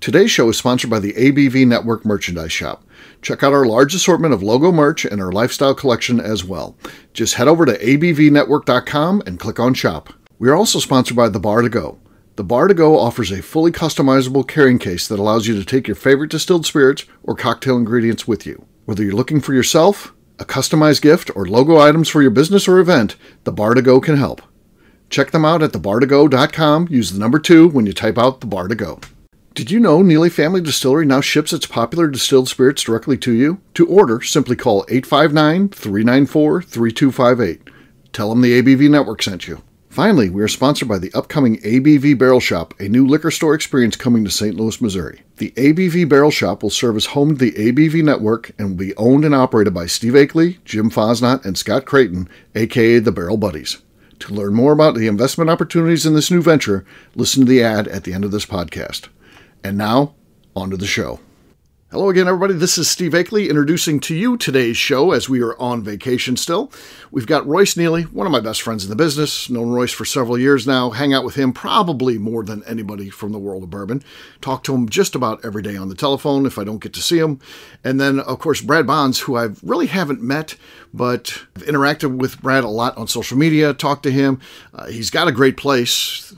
Today's show is sponsored by the ABV Network Merchandise Shop. Check out our large assortment of logo merch and our lifestyle collection as well. Just head over to abvnetwork.com and click on Shop. We are also sponsored by The Bar to Go. The Bar to Go offers a fully customizable carrying case that allows you to take your favorite distilled spirits or cocktail ingredients with you. Whether you're looking for yourself, a customized gift, or logo items for your business or event, The Bar to Go can help. Check them out at thebartogo.com. Use the number 2 when you type out The Bar to Go. Did you know Neeley Family Distillery now ships its popular distilled spirits directly to you? To order, simply call 859-394-3258. Tell them the ABV Network sent you. Finally, we are sponsored by the upcoming ABV Barrel Shop, a new liquor store experience coming to St. Louis, Missouri. The ABV Barrel Shop will serve as home to the ABV Network and will be owned and operated by Steve Akeley, Jim Fosnot, and Scott Creighton, aka the Barrel Buddies. To learn more about the investment opportunities in this new venture, listen to the ad at the end of this podcast. And now, on to the show. Hello again, everybody. This is Steve Akeley introducing to you today's show as we are on vacation still. We've got Royce Neeley, one of my best friends in the business, known Royce for several years now, hang out with him probably more than anybody from the world of bourbon. Talk to him just about every day on the telephone if I don't get to see him. And then, of course, Brad Bonds, who I really haven't met, but I've interacted with Brad a lot on social media, talked to him. He's got a great place.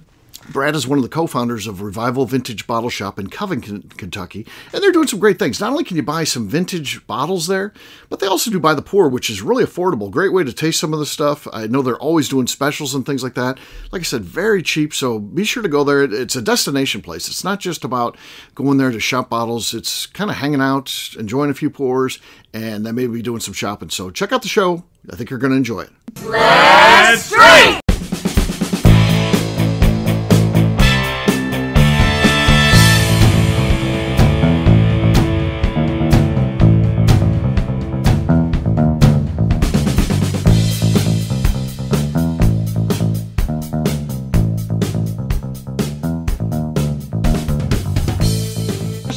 Brad is one of the co-founders of Revival Vintage Bottle Shop in Covington, Kentucky, and they're doing some great things. Not only can you buy some vintage bottles there, but they also do buy the pour, which is really affordable. Great way to taste some of the stuff. I know they're always doing specials and things like that. Like I said, very cheap, so be sure to go there. It's a destination place. It's not just about going there to shop bottles. It's kind of hanging out, enjoying a few pours, and then maybe doing some shopping. So check out the show. I think you're going to enjoy it. Let's drink!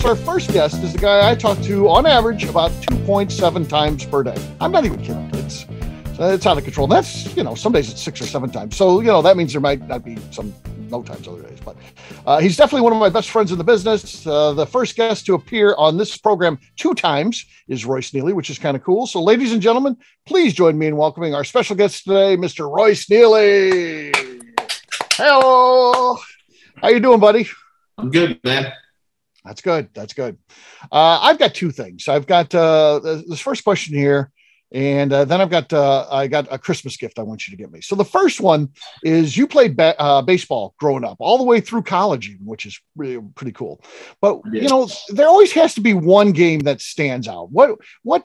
Our first guest is the guy I talk to on average about 2.7 times per day. I'm not even kidding. It's out of control. And that's, some days it's 6 or 7 times. So, that means there might not be some no times other days. But he's definitely one of my best friends in the business. The first guest to appear on this program 2 times is Royce Neeley, which is kind of cool. So, ladies and gentlemen, please join me in welcoming our special guest today, Mr. Royce Neeley. Hello. How you doing, buddy? I'm good, man. That's good. That's good. I've got 2 things. I've got this first question here, and then I got a Christmas gift I want you to get me. So the first one is you played baseball growing up, all the way through college, even, which is really pretty cool. But there always has to be one game that stands out. What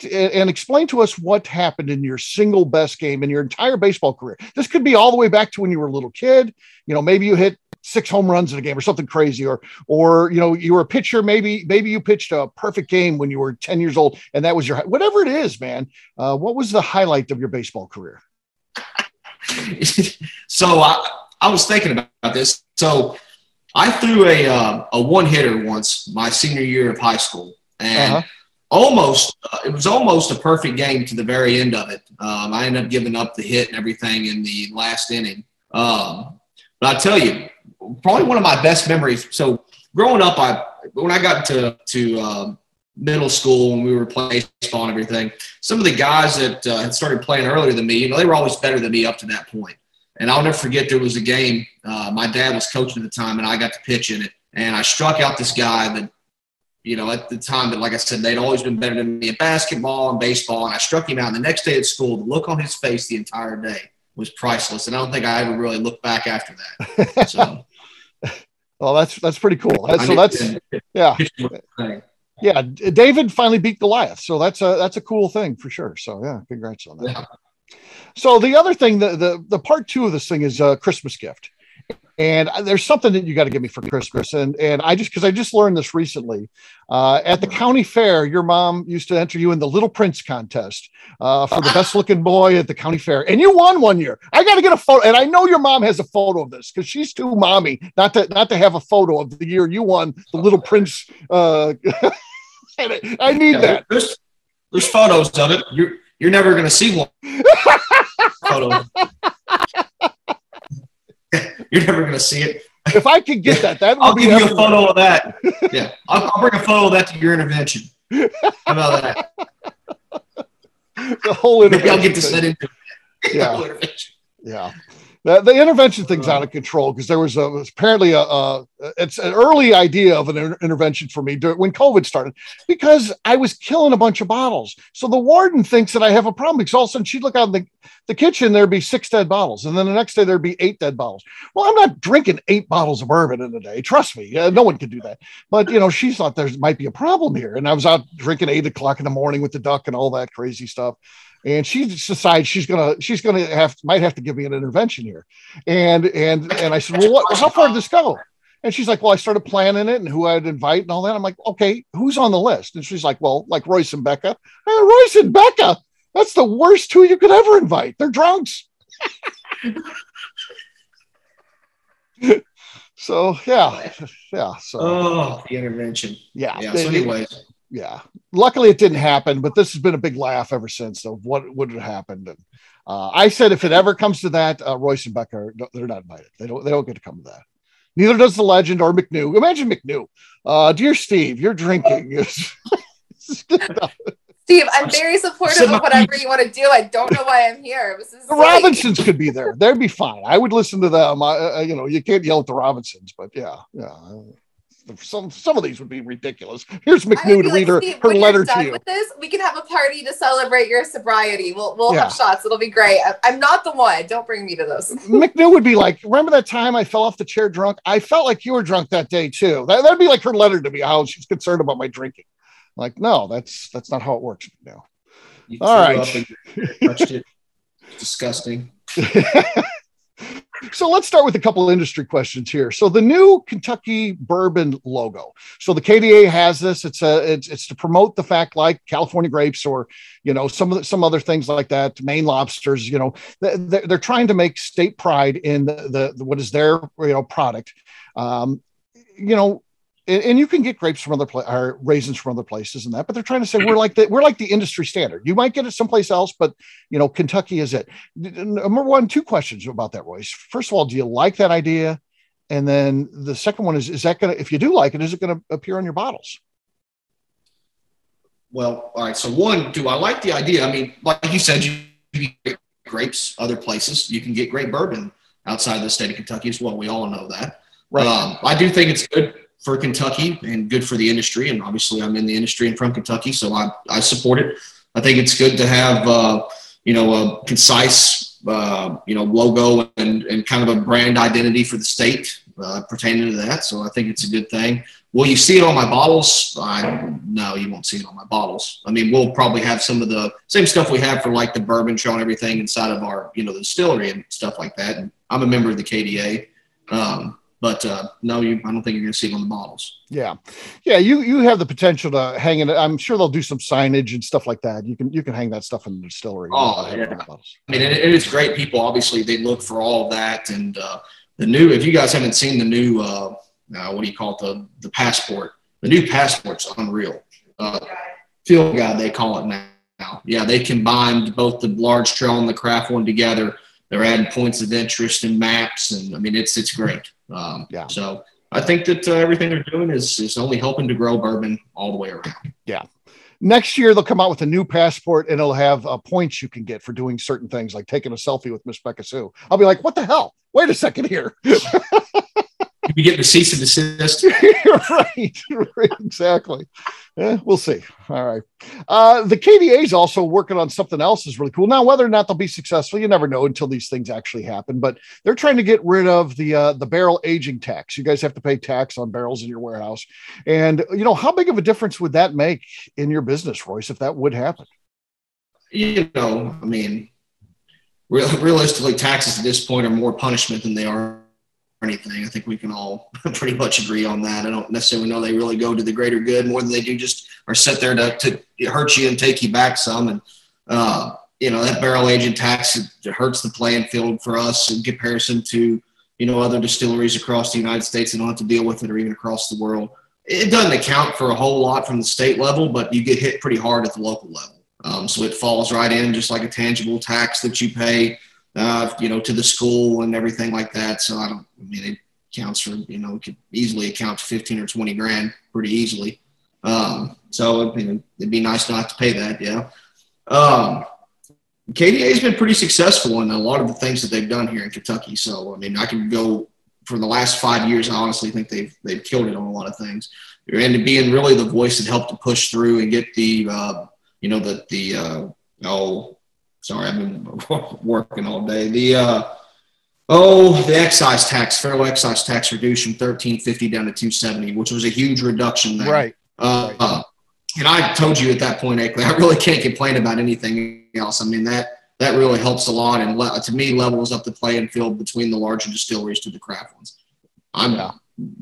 and explain to us what happened in your single best game in your entire baseball career. This could be all the way back to when you were a little kid. Maybe you hit 6 home runs in a game or something crazy, or you were a pitcher. Maybe you pitched a perfect game when you were 10 years old and that was your, whatever it is, man. What was the highlight of your baseball career? So I was thinking about this. So I threw a one-hitter once my senior year of high school, and it was almost a perfect game to the very end of it. I ended up giving up the hit and everything in the last inning. But I tell you, probably one of my best memories. So growing up, when I got to middle school, when we were playing baseball and everything, some of the guys that had started playing earlier than me, they were always better than me up to that point. And I'll never forget, there was a game, my dad was coaching at the time, and I got to pitch in it. And I struck out this guy that, at the time, that, like I said, they'd always been better than me in basketball and baseball. And I struck him out. And the next day at school, the look on his face the entire day was priceless. And I don't think I ever really looked back after that. So. Well, that's pretty cool. Yeah. David finally beat Goliath. So that's a cool thing for sure. So yeah, congrats on that. Yeah. So the other thing, the part 2 of this thing is a Christmas gift. And there's something that you got to give me for Christmas. And I just learned this recently. At the county fair, your mom used to enter you in the Little Prince contest for the best looking boy at the county fair. And you won one year. I got to get a photo. And I know your mom has a photo of this because she's too mommy not to have a photo of the year you won the Little Prince. I need that. There's photos of it. You're never going to see one photo. You're never going to see it. If I could get that would I'll be give you everywhere. a photo of that. Yeah, I'll bring a photo of that to your intervention. How about that? The whole intervention. Maybe I'll get to set into it. Yeah. Yeah. The intervention thing's out of control because there was apparently it's an early idea of an intervention for me when COVID started because I was killing a bunch of bottles. So the warden thinks that I have a problem because all of a sudden she'd look out in the kitchen, there'd be 6 dead bottles. And then the next day there'd be 8 dead bottles. Well, I'm not drinking 8 bottles of bourbon in a day. Trust me. No one can do that. But, she thought there might be a problem here. And I was out drinking 8 o'clock in the morning with the duck and all that crazy stuff. And she decides might have to give me an intervention here. And I said, well, how far did this go? And she's like, well, I started planning it and who I'd invite and all that. I'm like, okay, who's on the list? And she's like, well, like Royce and Becca. Royce and Becca, that's the worst 2 you could ever invite. They're drunks. So, yeah. So, the intervention. Yeah. So anyways. Yeah. Luckily it didn't happen, but this has been a big laugh ever since of what would have happened. And I said, if it ever comes to that, Royce and Becca, they're not invited. They don't get to come to that. Neither does the legend or McNew. Imagine McNew. Dear Steve, you're drinking. Steve, I'm very supportive of whatever you want to do. I don't know why I'm here. The Robinsons could be there. They'd be fine. I would listen to them. You can't yell at the Robinsons, but yeah. Some of these would be ridiculous. Here's McNew to read her letter to you. With this, we can have a party to celebrate your sobriety. We'll have shots. It'll be great. I'm not the one. Don't bring me to those. McNew would be like, remember that time I fell off the chair drunk? I felt like you were drunk that day too. That'd be like her letter to me, how she's concerned about my drinking. Like, no, that's not how it works now. All right. Touched it. It's disgusting. So let's start with a couple of industry questions here. So the new Kentucky bourbon logo. So the KDA has this. It's to promote the fact, like California grapes or some other things like that. Maine lobsters. They're trying to make state pride in the what is their product. And you can get grapes from or raisins from other places and that, but they're trying to say we're like the industry standard. You might get it someplace else, but Kentucky is it. Number 2 questions about that, Royce. First of all, do you like that idea? And then the second one is that if you do like it, is it going to appear on your bottles? Well, all right. So 1, do I like the idea? I mean, like you said, you can get grapes other places. You can get great bourbon outside the state of Kentucky as well. We all know that. Right. I do think it's good for Kentucky and good for the industry. And obviously I'm in the industry and from Kentucky, so I support it. I think it's good to have, a concise, logo and kind of a brand identity for the state pertaining to that. So I think it's a good thing. Will you see it on my bottles? No, you won't see it on my bottles. I mean, we'll probably have some of the same stuff we have for like the bourbon trail and everything inside of our, the distillery and stuff like that. And I'm a member of the KDA. But no, I don't think you're going to see it on the bottles. Yeah. You have the potential to hang it. I'm sure they'll do some signage and stuff like that. You can hang that stuff in the distillery. Oh, yeah. I mean, it is great. People obviously they look for all of that, and the new. If you guys haven't seen the new, what do you call it? The passport. The new passport's unreal. Field guide they call it now. Yeah, they combined both the large trail and the craft one together. They're adding points of interest and maps, and I mean it's great. So I think that everything they're doing is only helping to grow bourbon all the way around. Yeah. Next year they'll come out with a new passport and it'll have points you can get for doing certain things, like taking a selfie with Miss Becca Sue. I'll be like, what the hell? Wait a second here. You get the cease and desist. right, exactly. We'll see. All right. The KDA is also working on something else is really cool. Now, whether or not they'll be successful, you never know until these things actually happen. But they're trying to get rid of the barrel aging tax. You guys have to pay tax on barrels in your warehouse. And, how big of a difference would that make in your business, Royce, if that would happen? I mean, realistically, taxes at this point are more punishment than they are anything. I think we can all pretty much agree on that. I don't necessarily know they really go to the greater good more than they do just are set there to hurt you and take you back some. And, that barrel aging tax, it hurts the playing field for us in comparison to, other distilleries across the United States that don't have to deal with it or even across the world. It doesn't account for a whole lot from the state level, but you get hit pretty hard at the local level. So it falls right in just like a tangible tax that you pay to the school and everything like that. So accounts for, could easily account for 15 or 20 grand pretty easily. So it'd be nice not to pay that. Yeah. KDA has been pretty successful in a lot of the things that they've done here in Kentucky. So, I can go for the last 5 years. I honestly think they've killed it on a lot of things. And being really the voice that helped to push through and get sorry, I've been working all day. The excise tax, federal excise tax reduced from $13.50 down to $2.70, which was a huge reduction there. Right. And I told you at that point, Akeley, I really can't complain about anything else. That really helps a lot, and to me, levels up the playing field between the larger distilleries to the craft ones. I'm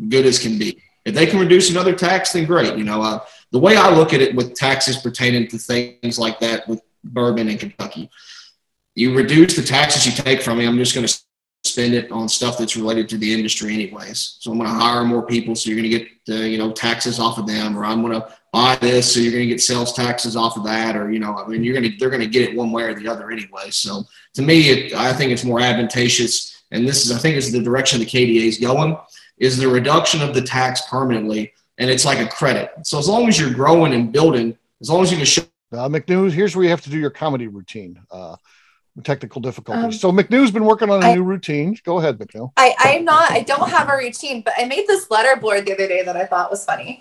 good as can be. If they can reduce another tax, then great. The way I look at it with taxes pertaining to things like that with bourbon in Kentucky, you reduce the taxes you take from me. I'm just going to spend it on stuff that's related to the industry anyways. So I'm going to hire more people, so you're going to get taxes off of them, or I'm going to buy this, so you're going to get sales taxes off of that, or they're going to get it one way or the other anyway. So to me, I think it's more advantageous, and I think is the direction the KDA is going, is the reduction of the tax permanently, and it's like a credit. So as long as you're growing and building, as long as you can show. McNew, here's where you have to do your comedy routine. Technical difficulties. So McNew's been working on a new routine. Go ahead, McNew. I don't have a routine, but I made this letter board the other day that I thought was funny.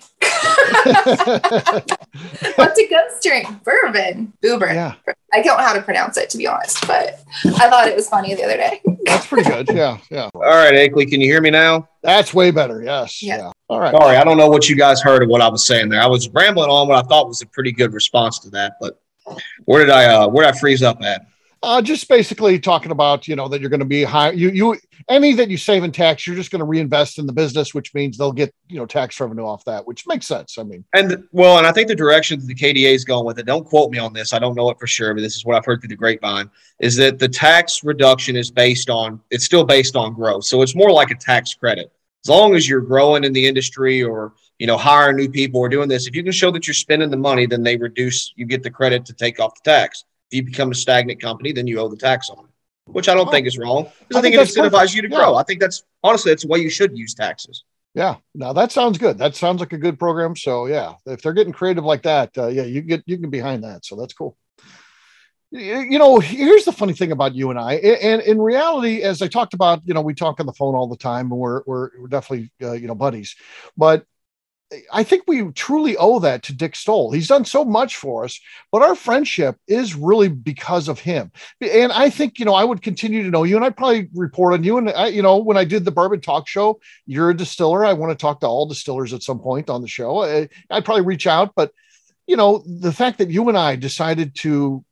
What to ghost drink? Bourbon. Yeah. I don't know how to pronounce it, to be honest, but I thought it was funny the other day. That's pretty good. Yeah. All right, Akeley, can you hear me now? That's way better. Yes. Yeah. All right. Sorry, I don't know what you guys heard of what I was saying there. I was rambling on what I thought was a pretty good response to that, but where did I freeze up at? Just basically talking about, that you're going to be high. Any that you save in tax, you're just going to reinvest in the business, which means they'll get, tax revenue off that, which makes sense. And I think the direction that the KDA is going with it, don't quote me on this, I don't know it for sure, but this is what I've heard through the grapevine, is that the tax reduction is it's still based on growth. So it's more like a tax credit. As long as you're growing in the industry or, hiring new people or doing this, if you can show that you're spending the money, then you get the credit to take off the tax. If you become a stagnant company, then you owe the tax on it, which I don't think is wrong, because I think it incentivizes you to grow. I think that's the way you should use taxes. Yeah. Now that sounds good. That sounds like a good program. So yeah, if they're getting creative like that, you can get behind that. So that's cool. Here's the funny thing about you and I, and in reality, as I talked about, we talk on the phone all the time, and we're definitely, buddies, but I think we truly owe that to Dick Stoll. He's done so much for us, but our friendship is really because of him. And I think, I would continue to know you, and I'd probably report on you. And when I did the Bourbon Talk Show, you're a distiller. I want to talk to all distillers at some point on the show. I'd probably reach out, but the fact that you and I decided to,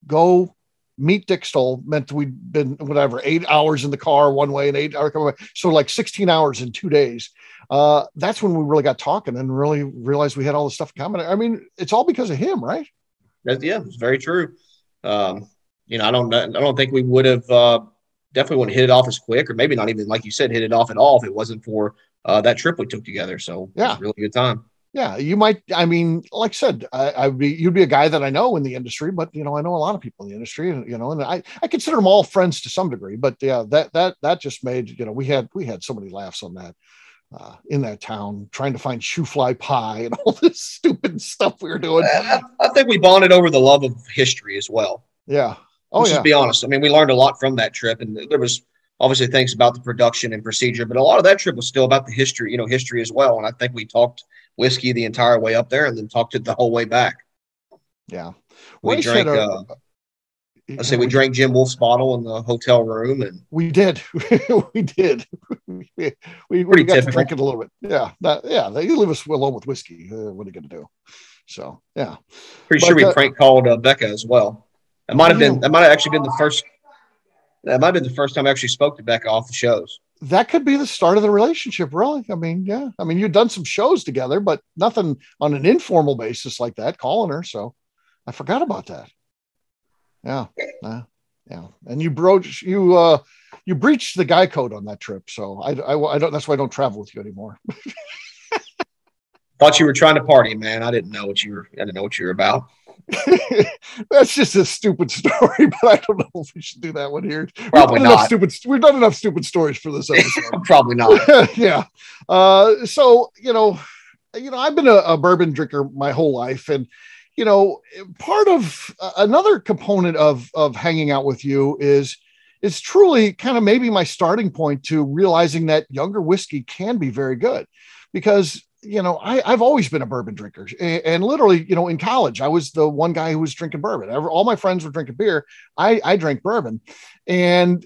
go meet Dick Stoll meant we'd been 8 hours in the car one way and 8 hours coming back. So like 16 hours in 2 days. That's when we really got talking and really realized we had all this stuff in common. It's all because of him, right? Yeah, it's very true. I don't think we would have definitely wouldn't hit it off as quick, or maybe not even, like you said, hit it off at all if it wasn't for that trip we took together. So yeah, it was a really good time. Yeah, you might. Like I said, you'd be a guy that I know in the industry, but I know a lot of people in the industry, and I consider them all friends to some degree. But yeah, that just made we had so many laughs on that in that town, trying to find shoe fly pie and all this stupid stuff we were doing. I think we bonded over the love of history as well. Yeah. Let's just be honest. We learned a lot from that trip, and there was obviously things about the production and procedure, but a lot of that trip was still about the history, history as well. And I think we talked whiskey the entire way up there and then talked it the whole way back. Yeah. We drank, we drank Jim Wolf's bottle in the hotel room, and we did. we did. we got to drink it a little bit. Yeah. They leave us alone with whiskey. What are you going to do? So, yeah. Pretty sure we prank called Becca as well. That might have actually been the first. That might have been the first time I actually spoke to Becca off the shows. That could be the start of the relationship, really. Yeah. You've done some shows together, but nothing on an informal basis like that, calling her. So I forgot about that. Yeah. And you breached the guy code on that trip. So I don't, that's why I don't travel with you anymore. Thought you were trying to party, man. I didn't know what you were about. That's just a stupid story, but I don't know if we should do that one here. Probably not. We've done enough stupid stories for this episode. Probably not. Yeah. So, I've been a bourbon drinker my whole life. And, part of another component of hanging out with you is truly kind of maybe my starting point to realizing that younger whiskey can be very good, because I've always been a bourbon drinker, and literally, in college, I was the one guy who was drinking bourbon. All my friends were drinking beer. I drank bourbon, and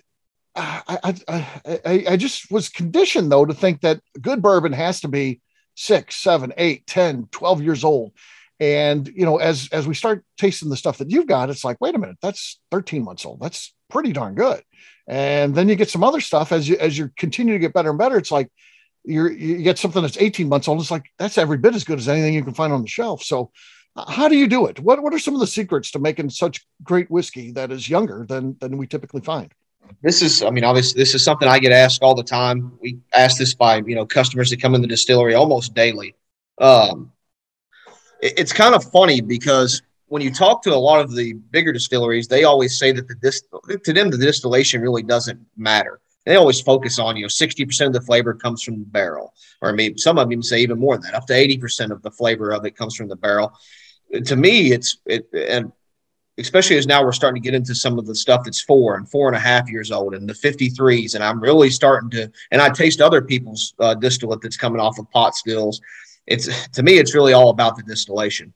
I just was conditioned though to think that good bourbon has to be 6, 7, 8, 10, 12 years old. And, as we start tasting the stuff that you've got, it's like, wait a minute, that's 13 months old. That's pretty darn good. And then you get some other stuff as you continue to get better and better. It's like, you get something that's 18 months old. It's like, that's every bit as good as anything you can find on the shelf. So how do you do it? What are some of the secrets to making such great whiskey that is younger than we typically find? Obviously this is something I get asked all the time. We ask this by, customers that come in the distillery almost daily. It's kind of funny because when you talk to a lot of the bigger distilleries, they always say that to them, the distillation really doesn't matter. They always focus on, 60% of the flavor comes from the barrel, or maybe some of them say even more than that, up to 80% of the flavor of it comes from the barrel. To me, and especially as now we're starting to get into some of the stuff that's 4 and 4.5 years old and the 53s. And I'm really starting to, and I taste other people's distillate that's coming off of pot stills. To me, it's really all about the distillation.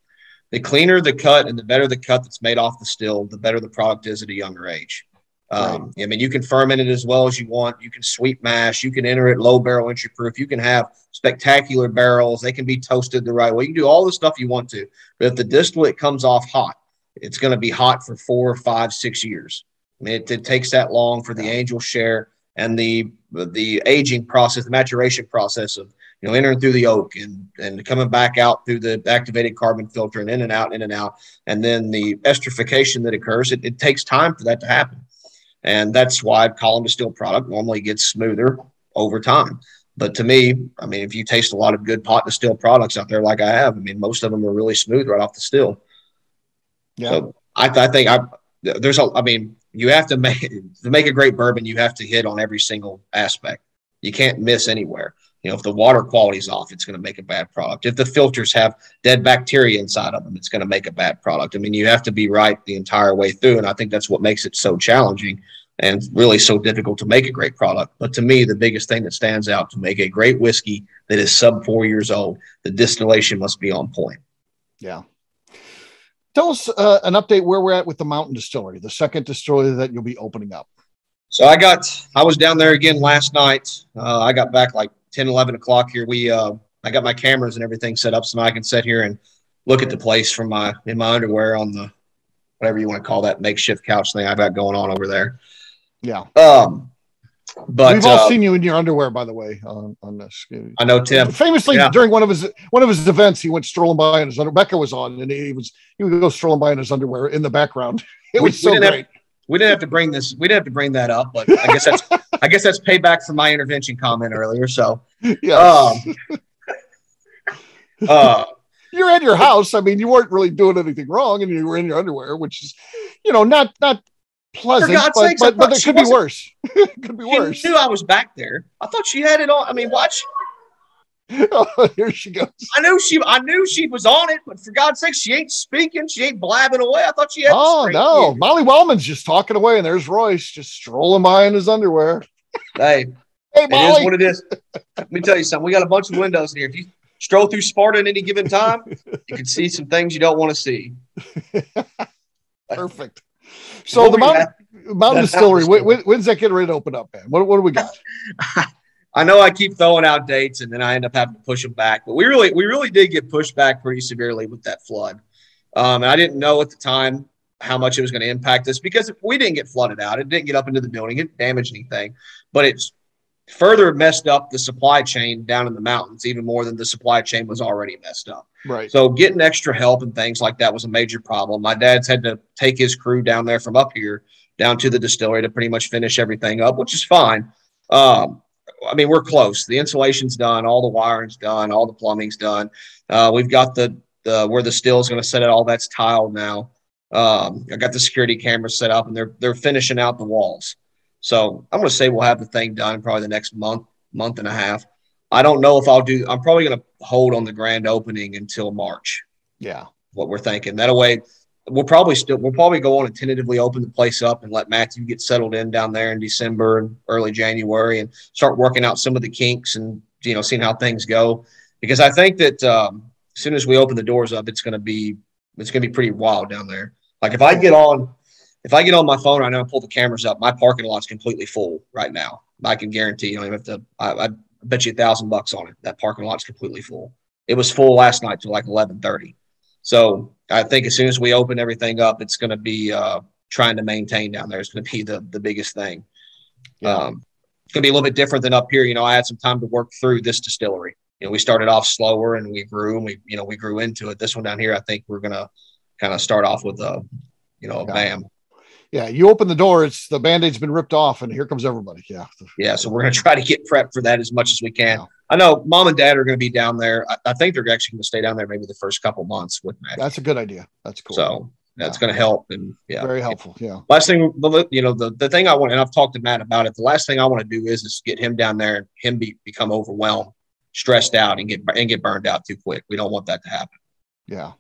The cleaner the cut and the better the cut that's made off the still, the better the product is at a younger age. Right. You can ferment it as well as you want. You can sweet mash. You can enter it low barrel entry proof. You can have spectacular barrels. They can be toasted the right way. You can do all the stuff you want to. But if the distillate comes off hot, it's going to be hot for 4, 5, 6 years. It takes that long for the angel share and the aging process, the maturation process of entering through the oak and coming back out through the activated carbon filter and in and out, and then the esterification that occurs. It takes time for that to happen. And that's why column distilled product normally gets smoother over time. But to me, if you taste a lot of good pot distilled products out there like I have, most of them are really smooth right off the still. Yeah. So I think you have to make a great bourbon, you have to hit on every single aspect. You can't miss anywhere. If the water quality is off, it's going to make a bad product. If the filters have dead bacteria inside of them, it's going to make a bad product. You have to be right the entire way through. And I think that's what makes it so challenging and really so difficult to make a great product. But to me, the biggest thing that stands out to make a great whiskey that is sub 4 years old, the distillation must be on point. Yeah. Tell us an update where we're at with the Mountain Distillery, the second distillery that you'll be opening up. So I was down there again last night. I got back like 10, 11 o'clock here. I got my cameras and everything set up so I can sit here and look at the place from in my underwear on the, whatever you want to call that makeshift couch thing I've got going on over there. Yeah. But we've all seen you in your underwear, by the way, on this. I know Tim famously during one of his events, he went strolling by and his underwear. Becca was on, and he would go strolling by in his underwear in the background. It was so great. We didn't have to bring this. We didn't have to bring that up, but I guess that's payback for my intervention comment earlier. So, yes. You're at your house. You weren't really doing anything wrong, and you were in your underwear, which is, not pleasant, but it could be worse. It could be worse. She knew I was back there. I thought she had it on. Watch. Oh, here she goes. I knew she was on it, but for God's sake, she ain't speaking. She ain't blabbing away. I thought she had. Oh no, Molly Wellman's just talking away, and there's Royce just strolling by in his underwear. Hey, Molly. It is what it is. Let me tell you something. We got a bunch of windows in here. If you stroll through Sparta at any given time, you can see some things you don't want to see. Perfect. So the Mountain Distillery, when's that getting ready to open up, man? What do we got? I know I keep throwing out dates and then I end up having to push them back, but we really did get pushed back pretty severely with that flood. And I didn't know at the time how much it was going to impact us because we didn't get flooded out. It didn't get up into the building. It didn't damage anything, but it's further messed up the supply chain down in the mountains even more than the supply chain was already messed up. Right. So getting extra help and things like that was a major problem. My dad's had to take his crew down there from up here down to the distillery to pretty much finish everything up, which is fine. I mean, we're close. The insulation's done, all the wiring's done, all the plumbing's done. We've got the where the still is going to set it. All that's tiled now. I got the security cameras set up, and they're finishing out the walls. So I'm going to say we'll have the thing done probably the next month and a half. I don't know if I'm probably going to hold on the grand opening until March. Yeah. What we're thinking. That way we'll probably go on and tentatively open the place up and let Matthew get settled in down there in December and early January and start working out some of the kinks and, seeing how things go. Because I think that as soon as we open the doors up, it's going to be pretty wild down there. Like if I get on my phone right now and pull the cameras up, my parking lot's completely full right now. I can guarantee you don't even have to, I bet you $1,000 on it. That parking lot's completely full. It was full last night till like 11:30. So I think as soon as we open everything up, it's going to be trying to maintain down there. It's going to be the biggest thing. Yeah. It's going to be a little bit different than up here. I had some time to work through this distillery. We started off slower and we grew and we grew into it. This one down here, I think we're going to kind of start off with a bam. Yeah, you open the door, it's the Band-Aid's been ripped off, and here comes everybody. Yeah. Yeah, so we're going to try to get prepped for that as much as we can. Yeah. I know Mom and Dad are going to be down there. I think they're actually going to stay down there maybe the first couple months with Matt. That's a good idea. That's cool. So that's going to help. And very helpful. Yeah. Last thing, the thing I want, and I've talked to Matt about it, the last thing I want to do is get him down there and him become overwhelmed, stressed out, and get burned out too quick. We don't want that to happen. Yeah.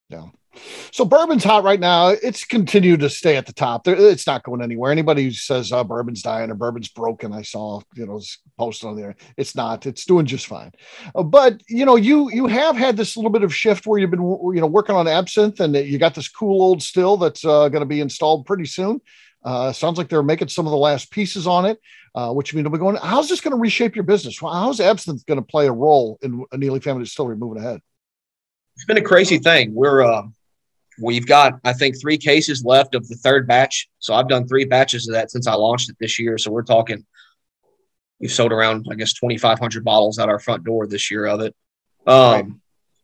Yeah. So bourbon's hot right now. It's continued to stay at the top. It's not going anywhere. Anybody who says bourbon's dying or bourbon's broken, I saw posted on there. It's not. It's doing just fine. But you have had this little bit of shift where you've been working on absinthe, and you got this cool old still that's going to be installed pretty soon. Sounds like they're making some of the last pieces on it, which means we'll be going. How's this going to reshape your business? How's absinthe going to play a role in a Neeley Family Distillery moving ahead? It's been a crazy thing. We've got, I think, 3 cases left of the third batch. So I've done 3 batches of that since I launched it this year. So we're talking, we've sold around, I guess, 2,500 bottles out our front door this year of it. Right.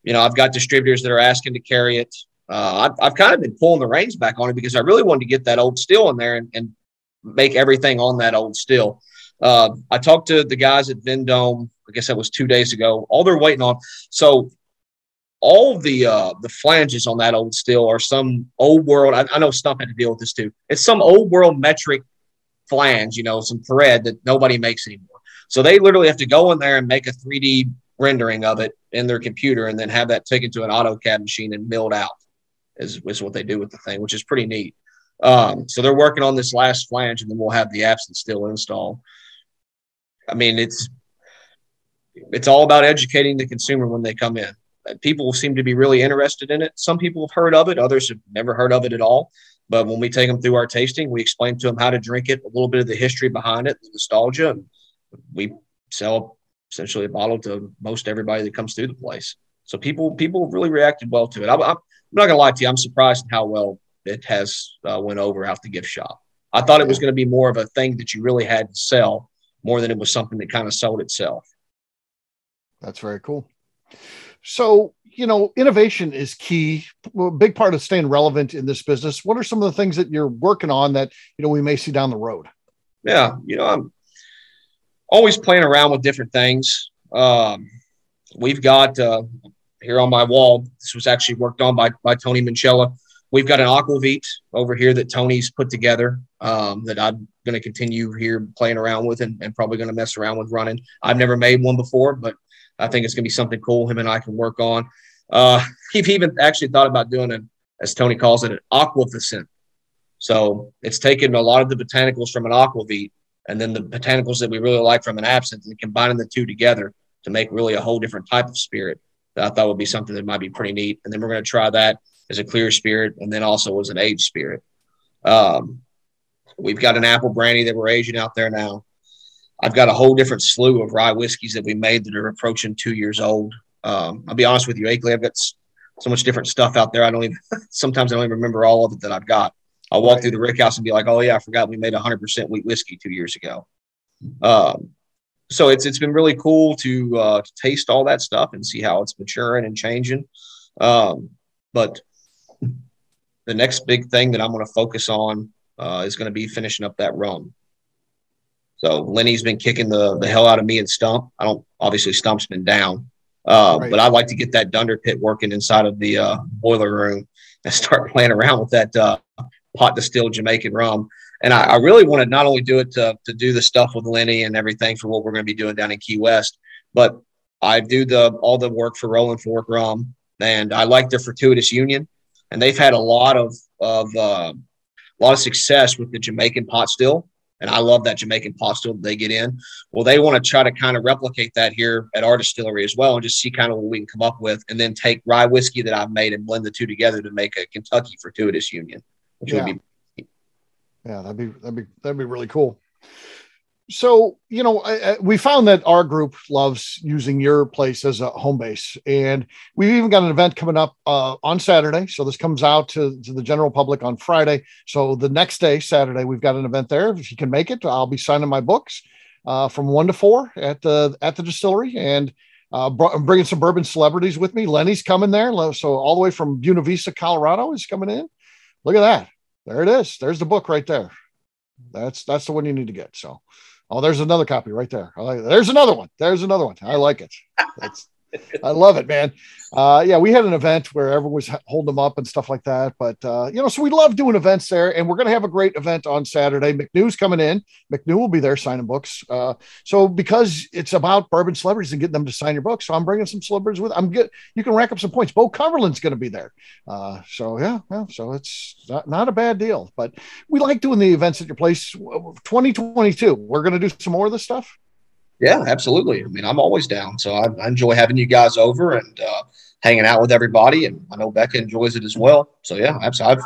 I've got distributors that are asking to carry it. I've kind of been pulling the reins back on it because I really wanted to get that old still in there and make everything on that old still. I talked to the guys at Vendome, I guess that was 2 days ago. All they're waiting on. So all the flanges on that old still are some old world. I know Stump had to deal with this too. It's some old world metric flange, some thread that nobody makes anymore. So they literally have to go in there and make a 3D rendering of it in their computer and then have that taken to an AutoCAD machine and milled out is what they do with the thing, which is pretty neat. So they're working on this last flange and then we'll have the absinthe still installed. I mean, it's all about educating the consumer when they come in. People seem to be really interested in it. Some people have heard of it. Others have never heard of it at all. But when we take them through our tasting, we explain to them how to drink it, a little bit of the history behind it, the nostalgia. And we sell essentially a bottle to most everybody that comes through the place. So people really reacted well to it. I'm not going to lie to you. I'm surprised at how well it has went over out the gift shop. I thought it was going to be more of a thing that you really had to sell more than it was something that kind of sold itself. That's very cool. So, innovation is key, a big part of staying relevant in this business. What are some of the things that you're working on that, we may see down the road? Yeah. I'm always playing around with different things. We've got here on my wall, this was actually worked on by Tony Manchella. We've got an aquavit over here that Tony's put together that I'm going to continue here playing around with and probably going to mess around with running. I've never made one before, but I think it's going to be something cool him and I can work on. He've even actually thought about doing as Tony calls it, an aquafacent. So it's taking a lot of the botanicals from an aquavit and then the botanicals that we really like from an absinthe and combining the two together to make really a whole different type of spirit that I thought would be something that might be pretty neat. And then we're going to try that as a clear spirit and then also as an aged spirit. We've got an apple brandy that we're aging out there now. I've got a whole different slew of rye whiskeys that we made that are approaching 2 years old. I'll be honest with you, Akeley, I've got so much different stuff out there. Sometimes I don't even remember all of it that I've got. I'll walk through the rick house and be like, oh yeah, I forgot we made 100% wheat whiskey 2 years ago. So it's been really cool to taste all that stuff and see how it's maturing and changing. But the next big thing that I'm going to focus on is going to be finishing up that rum. So Lenny's been kicking the hell out of me and Stump. Obviously Stump's been down. Right. But I'd like to get that Dunder Pit working inside of the boiler room and start playing around with that pot distilled Jamaican rum. And I really want to not only do it to do the stuff with Lenny and everything for what we're going to be doing down in Key West, but I do all the work for Rolling Fork Rum, and I like their Fortuitous Union, and they've had a lot of success with the Jamaican pot still. And I love that Jamaican pot still that they get in. Well, they want to try to kind of replicate that here at our distillery as well, and just see kind of what we can come up with, and then take rye whiskey that I've made and blend the two together to make a Kentucky Fortuitous Union, which would be. Yeah, that'd be really cool. So, we found that our group loves using your place as a home base, and we've even got an event coming up on Saturday. So this comes out to the general public on Friday. So the next day, Saturday, we've got an event there. If you can make it, I'll be signing my books from 1 to 4 at the distillery, and I'm bringing some bourbon celebrities with me. Lenny's coming there. So all the way from Buena Vista, Colorado is coming in. Look at that. There it is. There's the book right there. That's the one you need to get. So, there's another copy right there. There's another one. I like it. I love it, man. We had an event where everyone was holding them up and stuff like that. But, so we love doing events there, and we're going to have a great event on Saturday. McNew's coming in. McNew will be there signing books. So because it's about bourbon celebrities and getting them to sign your book, so I'm bringing some celebrities with. You can rack up some points. Bo Cumberland's going to be there. So it's not a bad deal. But we like doing the events at your place. 2022, we're going to do some more of this stuff. Yeah, absolutely. I mean, I'm always down. So I enjoy having you guys over and hanging out with everybody. And I know Becca enjoys it as well. So, yeah, absolutely.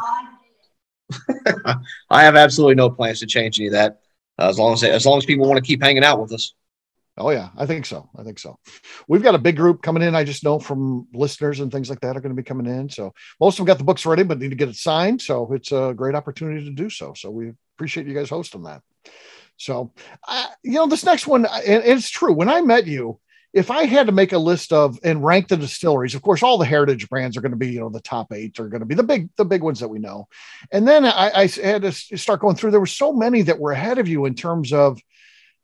I have absolutely no plans to change any of that as long as people want to keep hanging out with us. Oh, yeah, I think so. We've got a big group coming in. I just know from listeners and things like that are going to be coming in. So most of them got the books ready, but need to get it signed. So it's a great opportunity to do so. So we appreciate you guys hosting that. So, this next one, and it's true. When I met you, if I had to make a list of and rank the distilleries, of course, all the heritage brands are going to be, the top 8 are going to be the big ones that we know. And then I had to start going through. There were so many that were ahead of you in terms of,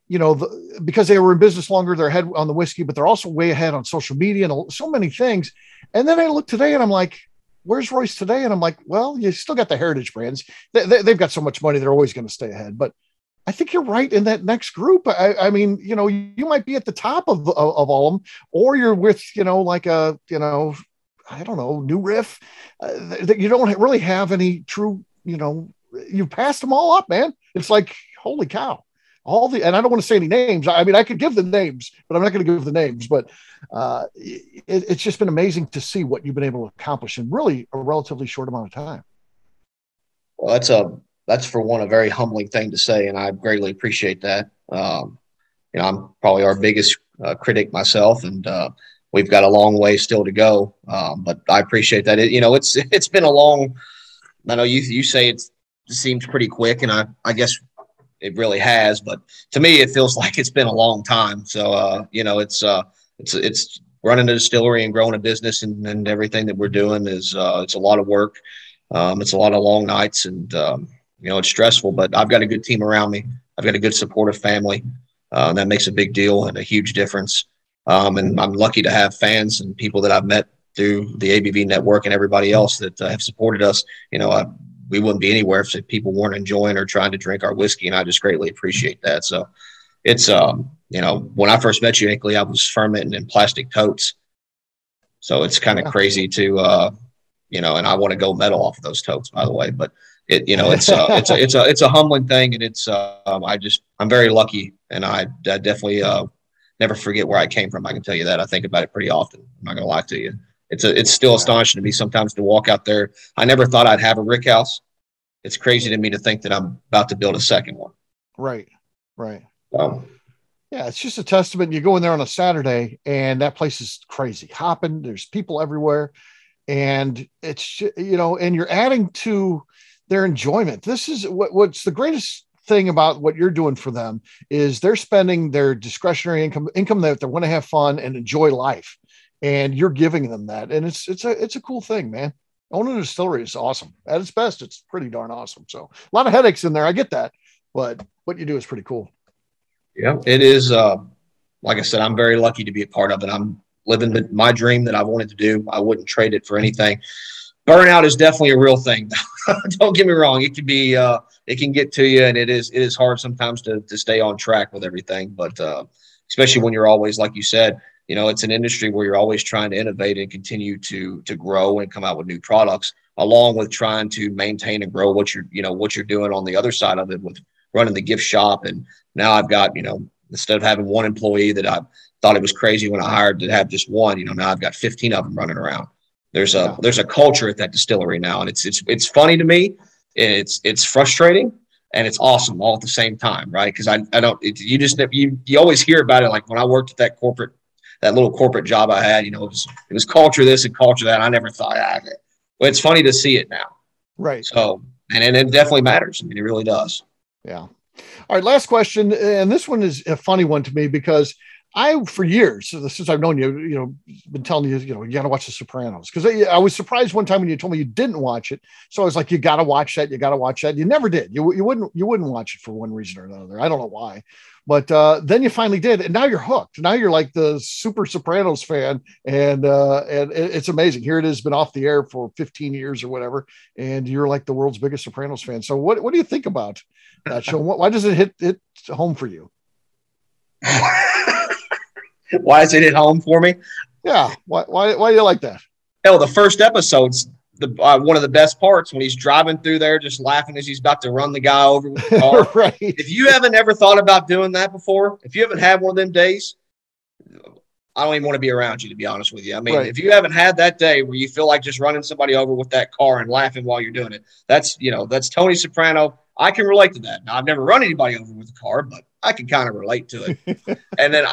because they were in business longer, they're ahead on the whiskey, but they're also way ahead on social media and so many things. And then I look today and I'm like, where's Royce today? And I'm like, well, you still got the heritage brands. They've got so much money. They're always going to stay ahead. But I think you're right in that next group. I mean, you might be at the top of all of them, or you're with, like I don't know, New Riff, that you don't really have any true, you've passed them all up, man. It's like, holy cow. And I don't want to say any names. I mean, I could give the names, but I'm not going to give the names, but it's just been amazing to see what you've been able to accomplish in really a relatively short amount of time. Well, that's for one, a very humbling thing to say. And I greatly appreciate that. I'm probably our biggest critic myself, and we've got a long way still to go. But I appreciate that. It's been a long, I know you say it seems pretty quick, and I guess it really has, but to me, it feels like it's been a long time. So, it's running a distillery and growing a business and everything that we're doing is, it's a lot of work. It's a lot of long nights, and, it's stressful, but I've got a good team around me. I've got a good supportive family. That makes a big deal and a huge difference. And I'm lucky to have fans and people that I've met through the ABV network and everybody else that have supported us. We wouldn't be anywhere if people weren't enjoying or trying to drink our whiskey. And I just greatly appreciate that. So it's, when I first met you, Nickley, I was fermenting in plastic totes. So it's kind of crazy to, and I want to go medal off of those totes, by the way, but it's a humbling thing. And it's, I'm very lucky, and I definitely never forget where I came from. I can tell you that. I think about it pretty often. I'm not going to lie to you. It's still astonishing to me sometimes to walk out there. I never thought I'd have a rick house. It's crazy to me to think that I'm about to build a second one. Right. Yeah, it's just a testament. You go in there on a Saturday and that place is crazy, hopping. There's people everywhere, and it's, and you're adding to their enjoyment. This is what's the greatest thing about what you're doing for them is they're spending their discretionary income that they want to have fun and enjoy life. And you're giving them that. And it's a cool thing, man. Owning a distillery is awesome. At its best, it's pretty darn awesome. So a lot of headaches in there. I get that, but what you do is pretty cool. Yeah, it is. Like I said, I'm very lucky to be a part of it. I'm living my dream that I wanted to do. I wouldn't trade it for anything. Burnout is definitely a real thing. Don't get me wrong. It can be, it can get to you, and it is hard sometimes to stay on track with everything. But especially when you're always, like you said, it's an industry where you're always trying to innovate and continue to grow and come out with new products, along with trying to maintain and grow what you're doing on the other side of it with running the gift shop. And now I've got, instead of having one employee that I thought it was crazy when I hired to have just one, now I've got 15 of them running around. There's a culture at that distillery now, and it's funny to me. It's frustrating and it's awesome all at the same time, right? Because you always hear about it. Like when I worked at that little corporate job I had, it was culture this and culture that. And I never thought of it. But it's funny to see it now. Right. So, and it definitely matters. I mean, it really does. Yeah. All right. Last question. And this one is a funny one to me because for years, since I've known you, been telling you, you got to watch The Sopranos. Because I was surprised one time when you told me you didn't watch it. So I was like, you got to watch that. You got to watch that. You never did. You wouldn't watch it for one reason or another. I don't know why. But then you finally did. And now you're hooked. Now you're like the super Sopranos fan. And it's amazing. Here it has been off the air for 15 years or whatever. And you're like the world's biggest Sopranos fan. So what do you think about that show? Why does it hit home for you? Why does it hit home for me? Yeah. Why do you like that? Hell, the first episode's one of the best parts when he's driving through there, just laughing as he's about to run the guy over with the car. Right. If you haven't ever thought about doing that before, if you haven't had one of them days, I don't even want to be around you, to be honest with you. I mean, right. If you haven't had that day where you feel like just running somebody over with that car and laughing while you're doing it, that's Tony Soprano. I can relate to that. Now, I've never run anybody over with a car, but I can kind of relate to it. And then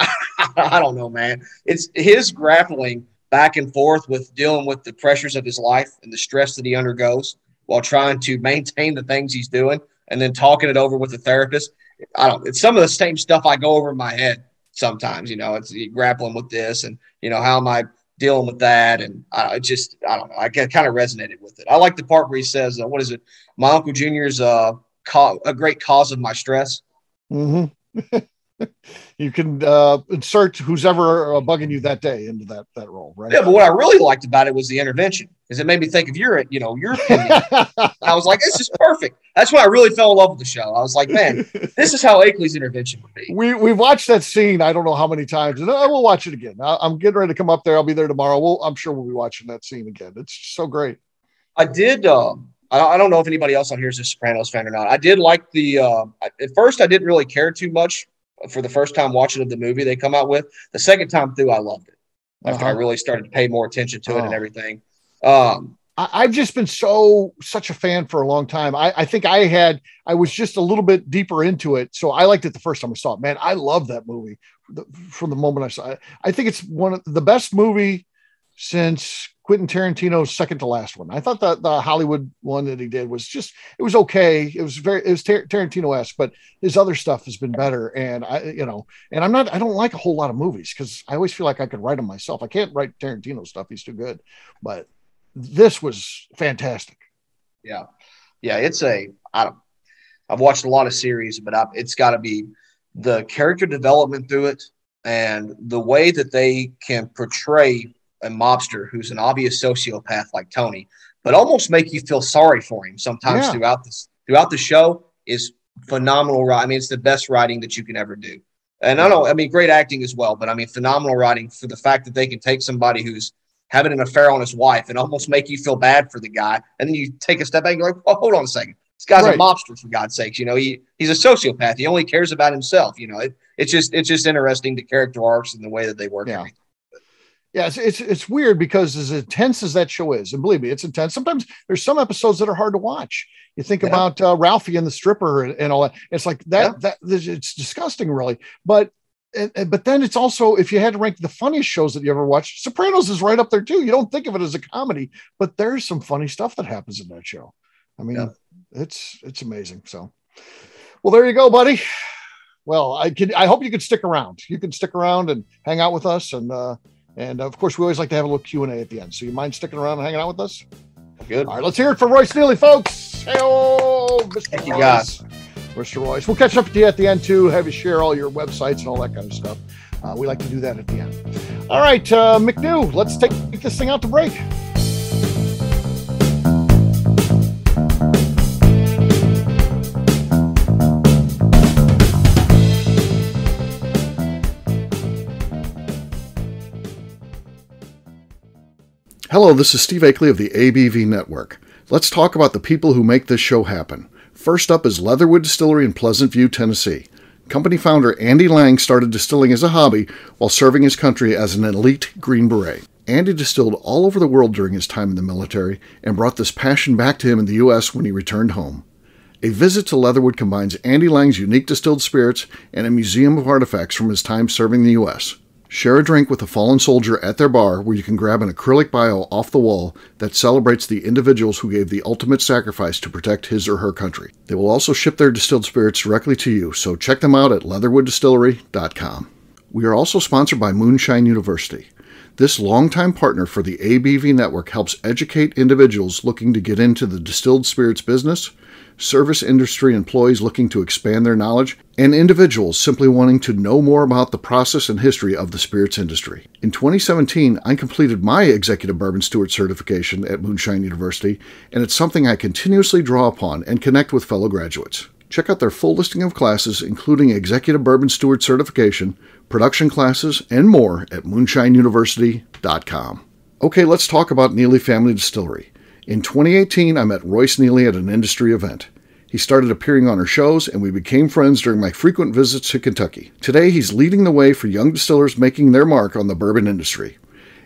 I don't know, man. It's his grappling back and forth with dealing with the pressures of his life and the stress that he undergoes while trying to maintain the things he's doing and then talking it over with the therapist. It's some of the same stuff I go over in my head sometimes, it's grappling with this and, how am I dealing with that? And I don't know. I kind of resonated with it. I like the part where he says, what is it? My Uncle Junior's a great cause of my stress. Mm-hmm. You can insert who's ever bugging you that day into that role, right? Yeah, but what I really liked about it was the intervention, because it made me think of your opinion. I was like, this is perfect. That's when I really fell in love with the show. I was like, man, this is how Akeley's intervention would be. We've watched that scene I don't know how many times, and we'll watch it again. I'm getting ready to come up there. I'll be there tomorrow. I'm sure we'll be watching that scene again. It's so great. I did. I don't know if anybody else on here is a Sopranos fan or not. I did like at first I didn't really care too much for the first time watching of the movie they come out with. The second time through, I loved it after I really started to pay more attention to it and everything. I've just been such a fan for a long time. I think I was just a little bit deeper into it. So I liked it the first time I saw it, man. I love that movie from the moment I saw it. I think it's one of the best movie since Quentin Tarantino's second to last one. I thought that the Hollywood one that he did was it was okay. It was Tarantino-esque, but his other stuff has been better. And I don't like a whole lot of movies because I always feel like I could write them myself. I can't write Tarantino stuff. He's too good, but this was fantastic. Yeah. Yeah. I've watched a lot of series, but it's gotta be the character development through it and the way that they can portray a mobster who's an obvious sociopath like Tony, but almost make you feel sorry for him sometimes throughout the show is phenomenal. I mean, it's the best writing that you can ever do. And great acting as well, but phenomenal writing for the fact that they can take somebody who's having an affair on his wife and almost make you feel bad for the guy. And then you take a step back and you're like, oh, hold on a second. This guy's a mobster, for God's sakes. He's a sociopath. He only cares about himself. It's just interesting, the character arcs and the way that they work. Yeah. Yeah, it's weird because as intense as that show is, and believe me, it's intense. Sometimes there's some episodes that are hard to watch. You think about Ralphie and the stripper and all that. It's like that it's disgusting, really. But then it's also, if you had to rank the funniest shows that you ever watched, Sopranos is right up there too. You don't think of it as a comedy, but there's some funny stuff that happens in that show. I mean, it's amazing. So, well, there you go, buddy. Well, I hope you can stick around. You can stick around and hang out with us. And of course, we always like to have a little Q&A at the end. So you mind sticking around and hanging out with us? Good. All right, let's hear it for Royce Neeley, folks. Hey-oh, Mr. Thank you, guys. Mr. Royce. We'll catch up with you at the end too. Have you share all your websites and all that kind of stuff. We like to do that at the end. All right, McNew, let's take this thing out to break. Hello, this is Steve Akeley of the ABV Network. Let's talk about the people who make this show happen. First up is Leatherwood Distillery in Pleasant View, Tennessee. Company founder Andy Lang started distilling as a hobby while serving his country as an elite Green Beret. Andy distilled all over the world during his time in the military and brought this passion back to him in the U.S. when he returned home. A visit to Leatherwood combines Andy Lang's unique distilled spirits and a museum of artifacts from his time serving the U.S. Share a drink with a fallen soldier at their bar where you can grab an acrylic bio off the wall that celebrates the individuals who gave the ultimate sacrifice to protect his or her country. They will also ship their distilled spirits directly to you, so check them out at leatherwooddistillery.com. We are also sponsored by Moonshine University. This longtime partner for the ABV Network helps educate individuals looking to get into the distilled spirits business, service industry employees looking to expand their knowledge, and individuals simply wanting to know more about the process and history of the spirits industry. In 2017, I completed my Executive Bourbon Steward certification at Moonshine University, and it's something I continuously draw upon and connect with fellow graduates. Check out their full listing of classes, including Executive Bourbon Steward certification, production classes, and more at moonshineuniversity.com. Okay, let's talk about Neeley Family Distillery. In 2018, I met Royce Neeley at an industry event. He started appearing on our shows, and we became friends during my frequent visits to Kentucky. Today, he's leading the way for young distillers making their mark on the bourbon industry.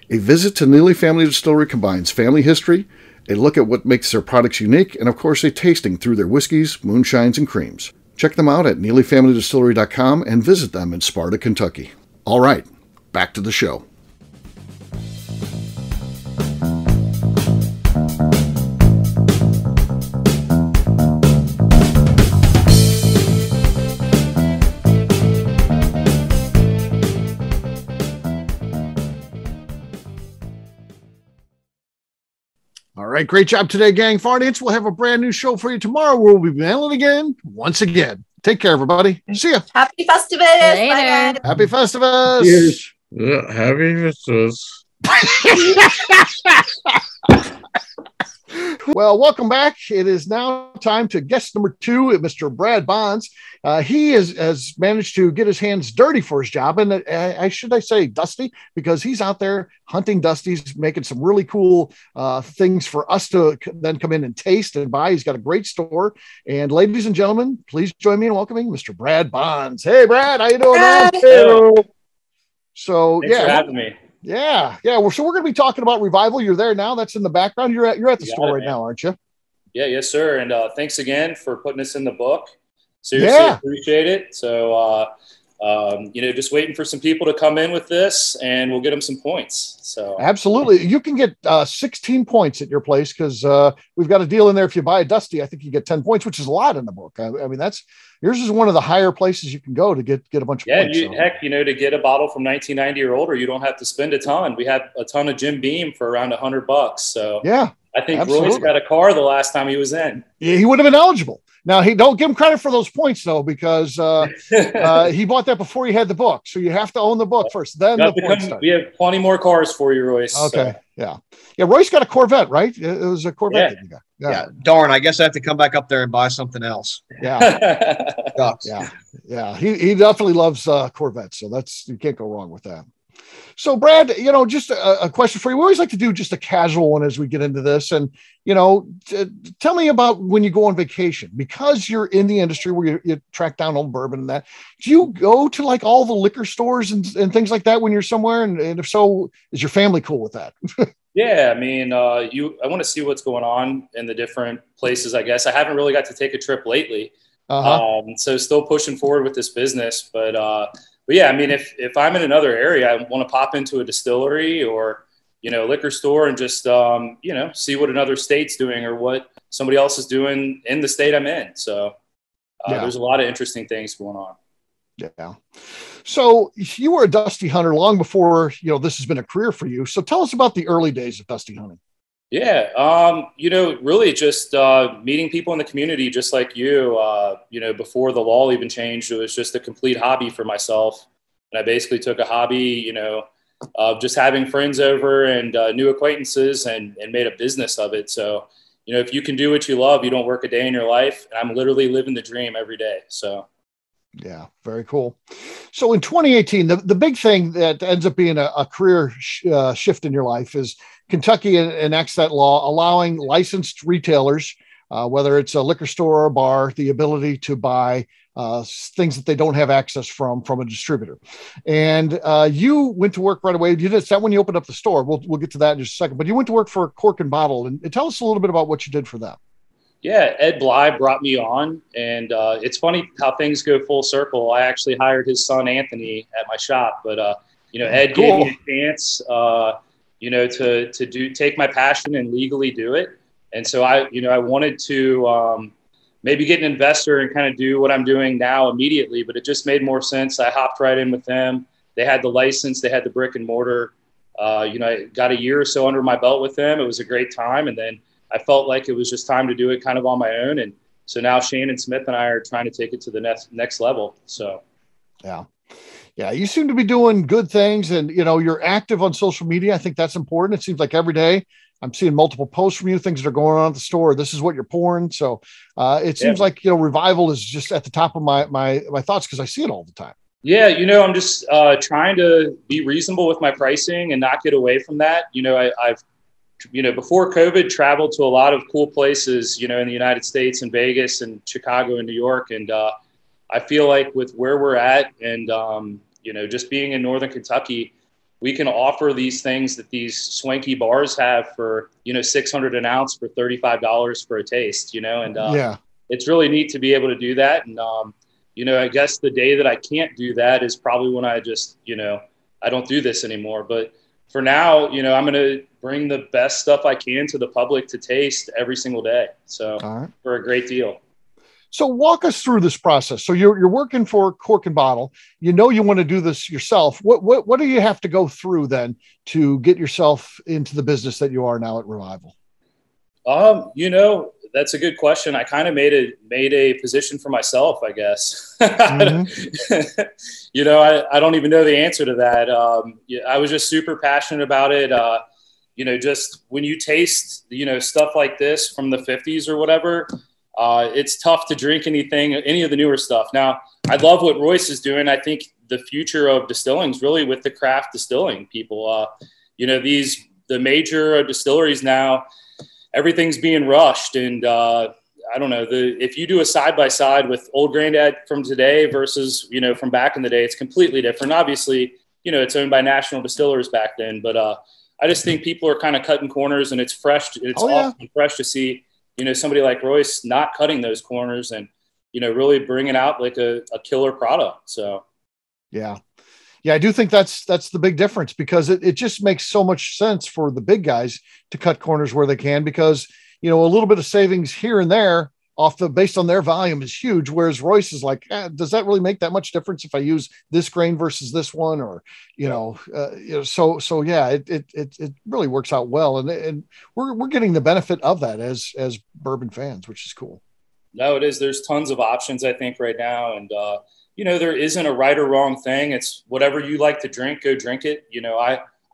A visit to Neeley Family Distillery combines family history, a look at what makes their products unique, and of course a tasting through their whiskeys, moonshines, and creams. Check them out at NeeleyFamilyDistillery.com and visit them in Sparta, Kentucky. All right, back to the show. All right, great job today, gang. Fardians, we'll have a brand new show for you tomorrow. We'll be mailing again, once again. Take care, everybody. See ya. Happy Festivus. Bye, guys. Happy Festivus. Cheers. Yeah, happy Festivus. Well, welcome back. It is now time to guest number 2, Mr. Brad Bonds. He has managed to get his hands dirty for his job, and I say dusty, because he's out there hunting dusties, making some really cool things for us to then come in and taste and buy. He's got a great store. And ladies and gentlemen, please join me in welcoming Mr. Brad Bonds. Hey, Brad, how you doing? Hello. So, Thanks for having me. Yeah. So we're going to be talking about Revival. You're there now. That's in the background. You're at the store right now, aren't you? Yeah, yes, sir. And thanks again for putting us in the book. Seriously, appreciate it. So, just waiting for some people to come in with this, and we'll get them some points. So absolutely, you can get 16 points at your place, because we've got a deal in there. If you buy a Dusty, I think you get 10 points, which is a lot in the book. I mean, yours is one of the higher places you can go to get a bunch of points. Heck, to get a bottle from 1990 or older, you don't have to spend a ton. We had a ton of Jim Beam for around $100. So yeah, I think absolutely. Royce got a car the last time he was in. Yeah, he would have been eligible. Now, don't give him credit for those points, though, because he bought that before he had the book. So you have to own the book first, then the points start. We have plenty more cars for you, Royce. Okay, so. Yeah. Royce got a Corvette, right? It was a Corvette that you got. Yeah. Darn, I guess I have to come back up there and buy something else. Yeah. Yeah. He definitely loves Corvettes, so you can't go wrong with that. So, Brad, just a question for you. We always like to do just a casual one as we get into this. And, tell me about when you go on vacation, because you're in the industry where you track down old bourbon and that. Do you go to like all the liquor stores and things like that when you're somewhere? And if so, is your family cool with that? Yeah, I mean, I want to see what's going on in the different places, I guess. I haven't really got to take a trip lately. So still pushing forward with this business. But yeah, I mean, if I'm in another area, I want to pop into a distillery or, liquor store and just, see what another state's doing or what somebody else is doing in the state I'm in. So there's a lot of interesting things going on. Yeah. So you were a Dusty hunter long before, this has been a career for you. So tell us about the early days of Dusty hunting. Yeah. Really just meeting people in the community, just like you, before the law even changed, it was just a complete hobby for myself. And I basically took a hobby, of just having friends over and new acquaintances and made a business of it. So, if you can do what you love, you don't work a day in your life. And I'm literally living the dream every day. So. Yeah, very cool. So in 2018, the big thing that ends up being a career shift in your life is Kentucky enacts that law allowing licensed retailers, whether it's a liquor store or a bar, the ability to buy things that they don't have access from a distributor. And you went to work right away. Is that when you opened up the store? We'll get to that in just a second. But you went to work for Cork and Bottle, and tell us a little bit about what you did for them. Yeah, Ed Bly brought me on, and it's funny how things go full circle. I actually hired his son Anthony at my shop, but Ed cool. gave me a chance, to take my passion and legally do it. And so I wanted to maybe get an investor and kind of do what I'm doing now immediately, but it just made more sense. I hopped right in with them. They had the license, they had the brick and mortar. I got a year or so under my belt with them. It was a great time, and then I felt like it was just time to do it kind of on my own. And so now Shannon Smith and I are trying to take it to the next level. So, yeah, you seem to be doing good things, and, you're active on social media. I think that's important. It seems like every day I'm seeing multiple posts from you, things that are going on at the store. This is what you're pouring. So it seems like, Revival is just at the top of my thoughts because I see it all the time. Yeah. I'm just trying to be reasonable with my pricing and not get away from that. I've before COVID, traveled to a lot of cool places, in the United States and Vegas and Chicago and New York. And I feel like with where we're at and, just being in Northern Kentucky, we can offer these things that these swanky bars have for, 600 an ounce for $35 for a taste, and it's really neat to be able to do that. And, I guess the day that I can't do that is probably when I just, I don't do this anymore. But for now, I'm going to bring the best stuff I can to the public to taste every single day. So for a great deal. So walk us through this process. So you're working for Cork and Bottle. You want to do this yourself. What do you have to go through then to get yourself into the business that you are now at Revival? That's a good question. I kind of made a position for myself, I guess. Mm-hmm. I don't even know the answer to that. I was just super passionate about it. Just when you taste, stuff like this from the 50s or whatever, it's tough to drink any of the newer stuff. Now, I love what Royce is doing. I think the future of distilling is really with the craft distilling people. The major distilleries now, everything's being rushed. And I don't know, if you do a side-by-side with Old Granddad from today versus, from back in the day, it's completely different. Obviously, it's owned by national distillers back then, but I just think people are kind of cutting corners, and it's fresh. It's awesome, fresh to see, somebody like Royce not cutting those corners and, really bringing out like a killer product. So, yeah, I do think that's the big difference, because it just makes so much sense for the big guys to cut corners where they can, because, a little bit of savings here and there based on their volume is huge. Whereas Royce is like, does that really make that much difference if I use this grain versus this one? Or, so yeah, it really works out well. And we're getting the benefit of that as bourbon fans, which is cool. No, it is. There's tons of options, I think, right now. And, there isn't a right or wrong thing. It's whatever you like to drink, go drink it.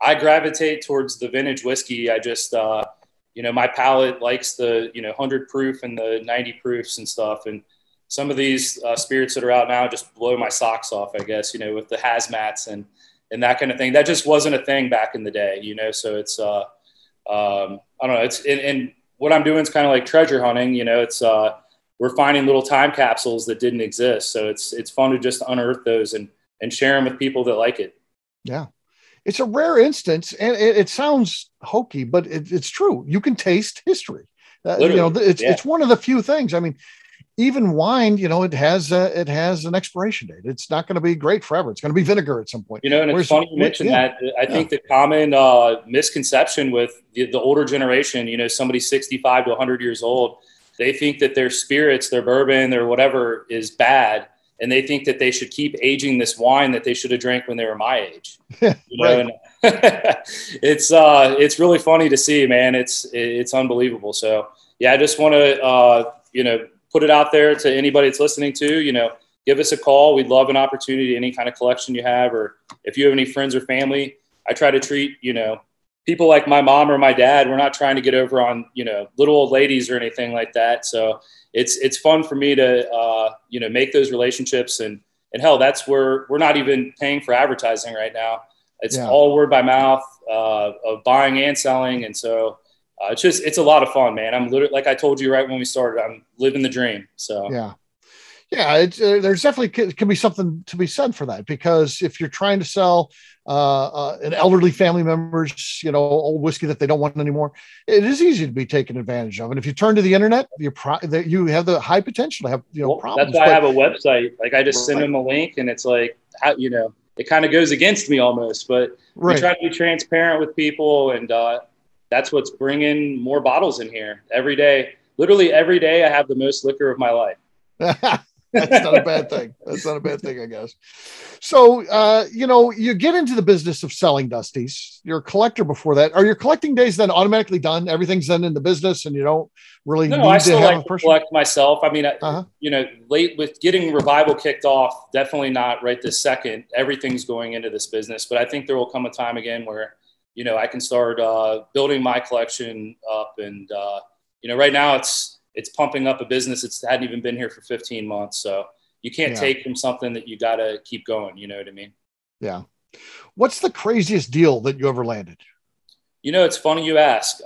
I gravitate towards the vintage whiskey. I just, my palate likes the, 100 proof and the 90 proofs and stuff. And some of these spirits that are out now just blow my socks off, I guess, with the hazmats and that kind of thing. That just wasn't a thing back in the day, so it's, I don't know. It's, and what I'm doing is kind of like treasure hunting, it's, we're finding little time capsules that didn't exist. So it's fun to just unearth those and share them with people that like it. Yeah. It's a rare instance, and it sounds hokey, but it's true. You can taste history. It's one of the few things. I mean, even wine, it has an expiration date. It's not going to be great forever. It's going to be vinegar at some point. And it's funny you mentioned that. I think the common misconception with the older generation, somebody 65 to 100 years old, they think that their spirits, their bourbon, their whatever is bad. And they think that they should keep aging this wine that they should have drank when they were my age. Right. And It's really funny to see, man. It's unbelievable. So yeah, I just want to, put it out there to anybody that's listening to, give us a call. We'd love an opportunity, any kind of collection you have, or if you have any friends or family. I try to treat, people like my mom or my dad. We're not trying to get over on, little old ladies or anything like that. So it's fun for me to, make those relationships, and hell, that's where we're not even paying for advertising right now. It's all word by mouth, of buying and selling. And so it's a lot of fun, man. I'm literally, like I told you right when we started, I'm living the dream. So there's definitely can be something to be said for that, because if you're trying to sell an elderly family members, old whiskey that they don't want anymore, it is easy to be taken advantage of. And if you turn to the internet, you have the high potential to have problems. That's why I have a website. Like I just send them a link, and it's like, it kind of goes against me almost, but we try to be transparent with people, and that's what's bringing more bottles in here every day. Literally every day, I have the most liquor of my life. That's not a bad thing. That's not a bad thing, I guess. So, you get into the business of selling Dusties. You're a collector before that. Are your collecting days then automatically done? Everything's done in the business, and you don't really need I still to have like to collect myself. I mean, late with getting Revival kicked off, definitely not right this second. Everything's going into this business, but I think there will come a time again where, I can start building my collection up. And, right now it's pumping up a business. It hadn't even been here for 15 months. So you can't take from something that you got to keep going. You know what I mean? Yeah. What's the craziest deal that you ever landed? It's funny you ask.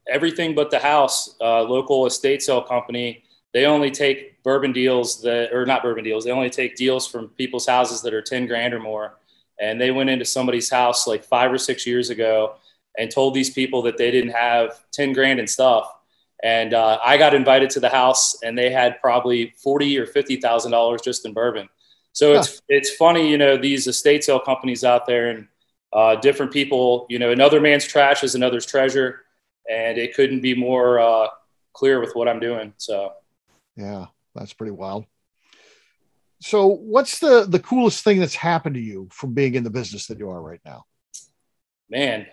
Everything but the house, local estate sale company, they only take bourbon deals they only take deals from people's houses that are 10 grand or more. And they went into somebody's house like 5 or 6 years ago and told these people that they didn't have 10 grand in stuff. And I got invited to the house, and they had probably $40,000 or $50,000 just in bourbon. So it's funny, these estate sale companies out there, and different people, another man's trash is another's treasure, and it couldn't be more clear with what I'm doing. So, yeah, that's pretty wild. So what's the coolest thing that's happened to you from being in the business that you are right now? Man,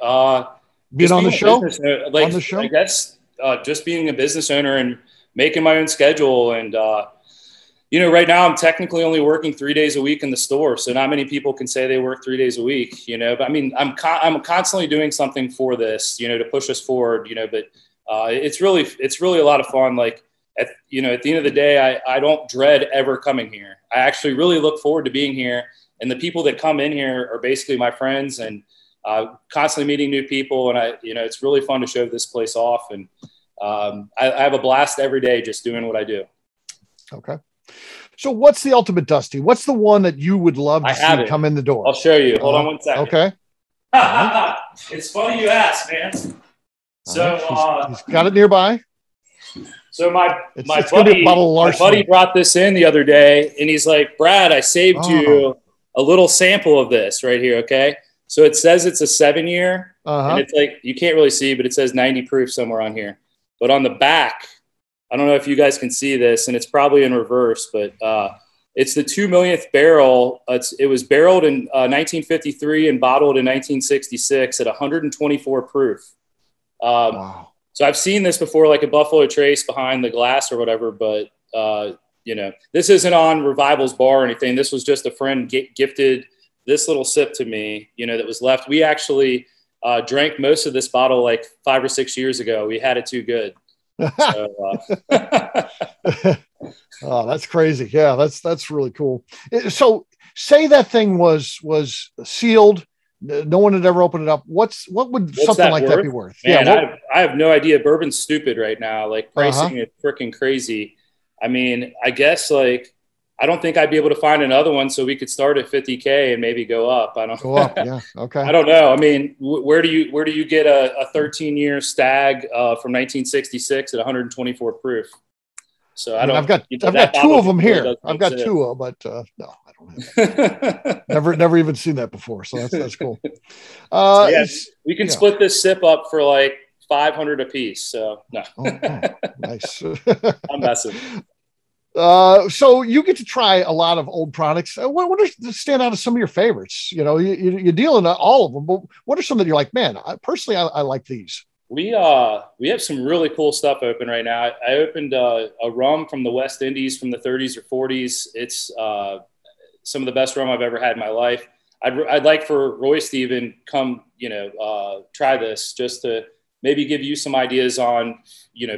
being on the show? On the show? I guess just being a business owner and making my own schedule. And, right now I'm technically only working 3 days a week in the store. So not many people can say they work 3 days a week, but I mean, I'm constantly doing something for this, to push us forward, but it's really a lot of fun. Like, at the end of the day, I don't dread ever coming here. I actually really look forward to being here. And the people that come in here are basically my friends, and constantly meeting new people. And it's really fun to show this place off. And I have a blast every day just doing what I do. Okay. So what's the ultimate Dusty? What's the one that you would love to see come in the door? I'll show you. Hold on 1 second. Okay. It's funny you ask, man. So he's got it nearby. So my buddy brought this in the other day, and he's like, Brad, I saved you a little sample of this right here. Okay. So it says it's a 7-year, and it's like, you can't really see, but it says 90 proof somewhere on here. But on the back, I don't know if you guys can see this, and it's probably in reverse, but it's the 2 millionth barrel. It was barreled in 1953 and bottled in 1966 at 124 proof. Wow. So I've seen this before, like a Buffalo Trace behind the glass or whatever, but, this isn't on Revival's bar or anything. This was just a friend gifted this little sip to me, that was left. We actually drank most of this bottle like 5 or 6 years ago. We had it too good. So, oh, that's crazy. Yeah, that's really cool. So say that thing was sealed. No one had ever opened it up. What would something like that be worth? Man, yeah, I have no idea. Bourbon's stupid right now. Like, pricing is freaking crazy. I mean, I guess I don't think I'd be able to find another one, so we could start at 50K and maybe go up. Yeah. Okay. I don't know. I mean, where do you get a 13-year stag from 1966 at 124 proof? So I've got 2 of them here. I've got 2, but no, I don't have that. never even seen that before. So that's cool. We can split this sip up for like 500 a piece. So no. Nice. I'm messing. So you get to try a lot of old products. What are stand out as some of your favorites? You know, you deal in all of them, but what are some that you're like, man, I like these? We have some really cool stuff open right now. I opened a rum from the West Indies from the 30s or 40s. It's some of the best rum I've ever had in my life. I'd like for Royce to even come, try this just to maybe give you some ideas on,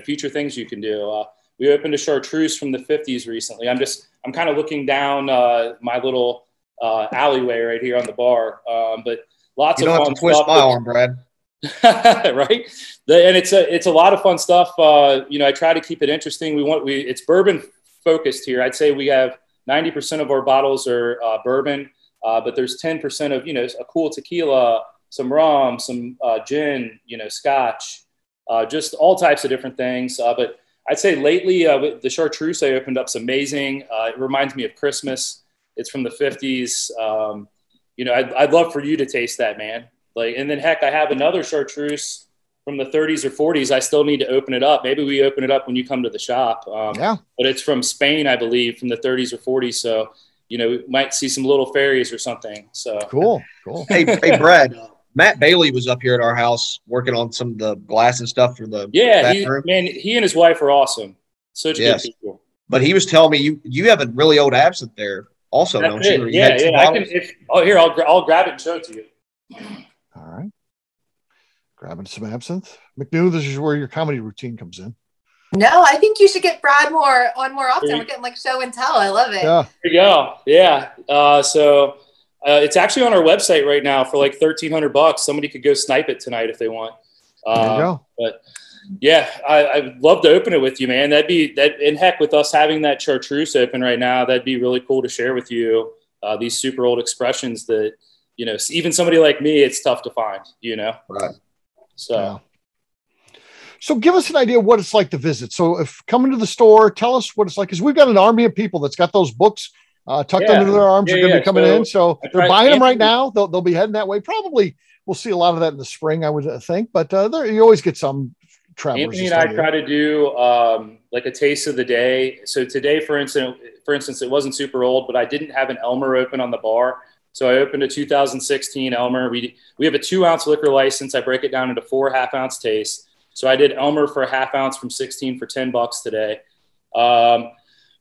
future things you can do. We opened a chartreuse from the 50s recently. I'm kind of looking down my little alleyway right here on the bar, but lots of fun stuff. You don't have to twist my arm, Brad. Right. And it's a lot of fun stuff. I try to keep it interesting. It's bourbon focused here. I'd say we have 90% of our bottles are bourbon, but there's 10% of, a cool tequila, some rum, some gin, scotch, just all types of different things. But I'd say lately the chartreuse I opened up's amazing. It reminds me of Christmas. It's from the 50s. I'd love for you to taste that, man. And then heck, I have another chartreuse from the 30s or 40s. I still need to open it up. Maybe we open it up when you come to the shop. But it's from Spain, I believe, from the 30s or 40s. So, we might see some little fairies or something. So cool. Hey, Brad, Matt Bailey was up here at our house working on some of the glass and stuff for the bathroom. He and his wife are awesome. Such good people. But he was telling me you have a really old absinthe there also, don't you? Yeah. I'll grab it and show it to you. All right. Grabbing some absinthe. McNew, this is where your comedy routine comes in. No, I think you should get Brad on more often. We're getting like show and tell. I love it. Yeah. There you go. Yeah. So it's actually on our website right now for like $1,300. Somebody could go snipe it tonight if they want. There you go. But yeah, I'd love to open it with you, man. And heck, with us having that chartreuse open right now, that'd be really cool to share with you these super old expressions that, even somebody like me, it's tough to find, Right. So give us an idea of what it's like to visit. So if coming to the store, tell us what it's like, because we've got an army of people that's got those books tucked under their arms. They're going to be coming in. So they're buying them right now. They'll be heading that way. Probably we'll see a lot of that in the spring, I would think. But you always get some travelers. Anthony and I try to do like a taste of the day. So today, for instance, it wasn't super old, but I didn't have an Elmer open on the bar. So I opened a 2016 Elmer. We have a 2-ounce liquor license. I break it down into 4 half-ounce tastes. So I did Elmer for a half-ounce from 16 for $10 today.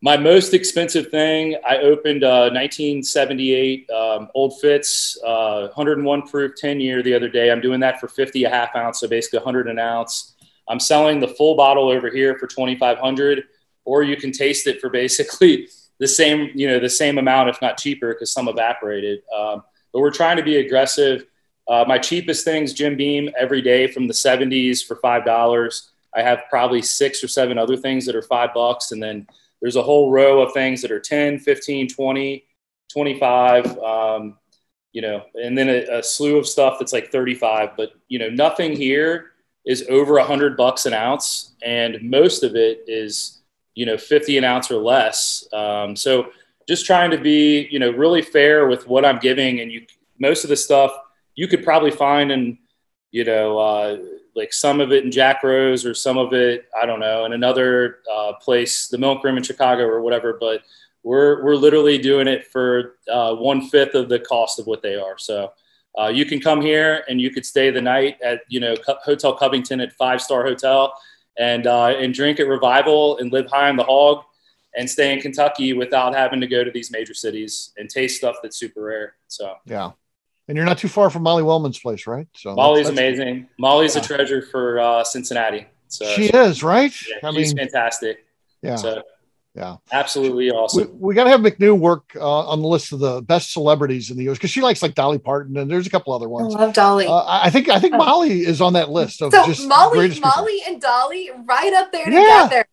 My most expensive thing, I opened 1978 Old Fitz 101 proof 10-year the other day. I'm doing that for 50 a half-ounce, so basically 100 an ounce. I'm selling the full bottle over here for $2,500, or you can taste it for basically the same amount, if not cheaper, because some evaporated. But we're trying to be aggressive. My cheapest things, Jim Beam, every day from the 70s for $5. I have probably 6 or 7 other things that are $5. And then there's a whole row of things that are 10, 15, 20, 25, and then a slew of stuff that's like 35. But, nothing here is over $100 an ounce. And most of it is, 50 an ounce or less. So just trying to be, really fair with what I'm giving. And most of the stuff you could probably find in, like some of it in Jack Rose or some of it, I don't know, in another place, the Milk Room in Chicago or whatever. But we're literally doing it for 1/5 of the cost of what they are. So you can come here and you could stay the night at, Hotel Covington at 5-star hotel and drink at Revival and live high on the hog and stay in Kentucky without having to go to these major cities and taste stuff that's super rare. So, yeah. And you're not too far from Molly Wellman's place, right? So Molly's amazing. Molly's a treasure for Cincinnati. So she is, right? Yeah, she's fantastic. Yeah. So, yeah. Absolutely awesome. We got to have McNew work on the list of the best celebrities in the U.S. because she likes like Dolly Parton and there's a couple other ones. I love Dolly. I think Molly is on that list of just Molly and Dolly right up there together.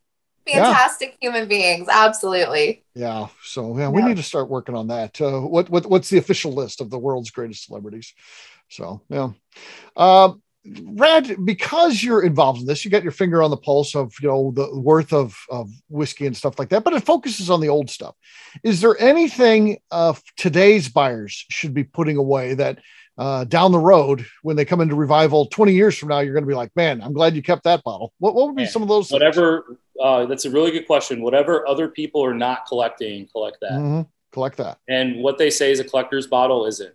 Fantastic human beings. Absolutely. Yeah. So we need to start working on that. What's the official list of the world's greatest celebrities? So, Brad, because you're involved in this, you got your finger on the pulse of, the worth of whiskey and stuff like that, but it focuses on the old stuff. Is there anything today's buyers should be putting away that down the road, when they come into Revival 20 years from now, you're going to be like, man, I'm glad you kept that bottle. What would be some of those things? That's a really good question. Whatever other people are not collecting, collect that. Mm-hmm. Collect that. And what they say is a collector's bottle isn't.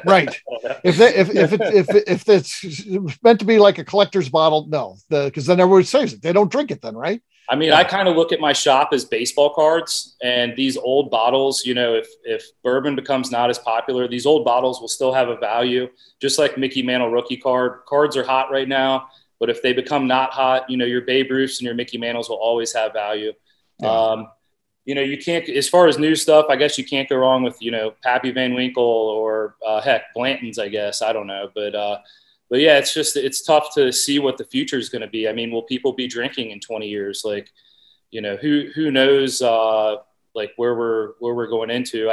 Right. If it's meant to be like a collector's bottle, no, because then everyone saves it. They don't drink it then, right? I mean, I kind of look at my shop as baseball cards, and these old bottles, you know, if bourbon becomes not as popular, these old bottles will still have a value, just like Mickey Mantle rookie cards are hot right now. But if they become not hot, you know, your Babe Ruths and your Mickey Mantles will always have value. Yeah. You know, you can't, as far as new stuff, I guess you can't go wrong with, you know, Pappy Van Winkle or heck, Blanton's, I guess. I don't know. But yeah, it's tough to see what the future is going to be. I mean, will people be drinking in 20 years? Like, you know, who knows, like where we're going into.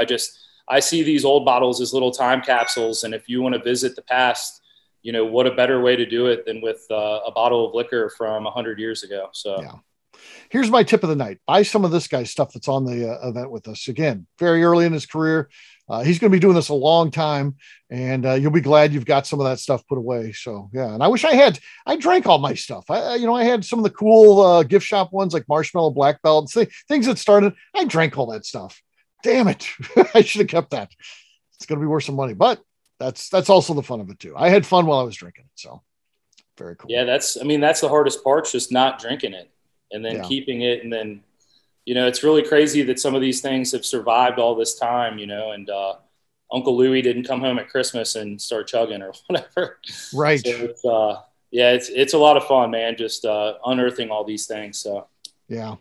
I see these old bottles as little time capsules. And if you want to visit the past, you know, what a better way to do it than with a bottle of liquor from 100 years ago. So yeah. Here's my tip of the night. Buy some of this guy's stuff that's on the event with us. Again, very early in his career. He's going to be doing this a long time, and you'll be glad you've got some of that stuff put away. So, yeah. And I wish I drank all my stuff. I had some of the cool gift shop ones like Marshmallow Black Belt, things that started. I drank all that stuff. Damn it. I should have kept that. It's going to be worth some money, but that's also the fun of it too. I had fun while I was drinking it. So very cool. Yeah. That's the hardest part, just not drinking it and then keeping it. And then, you know, it's really crazy that some of these things have survived all this time, you know, and Uncle Louie didn't come home at Christmas and start chugging or whatever. Right. So it's a lot of fun, man, just unearthing all these things. So, yeah.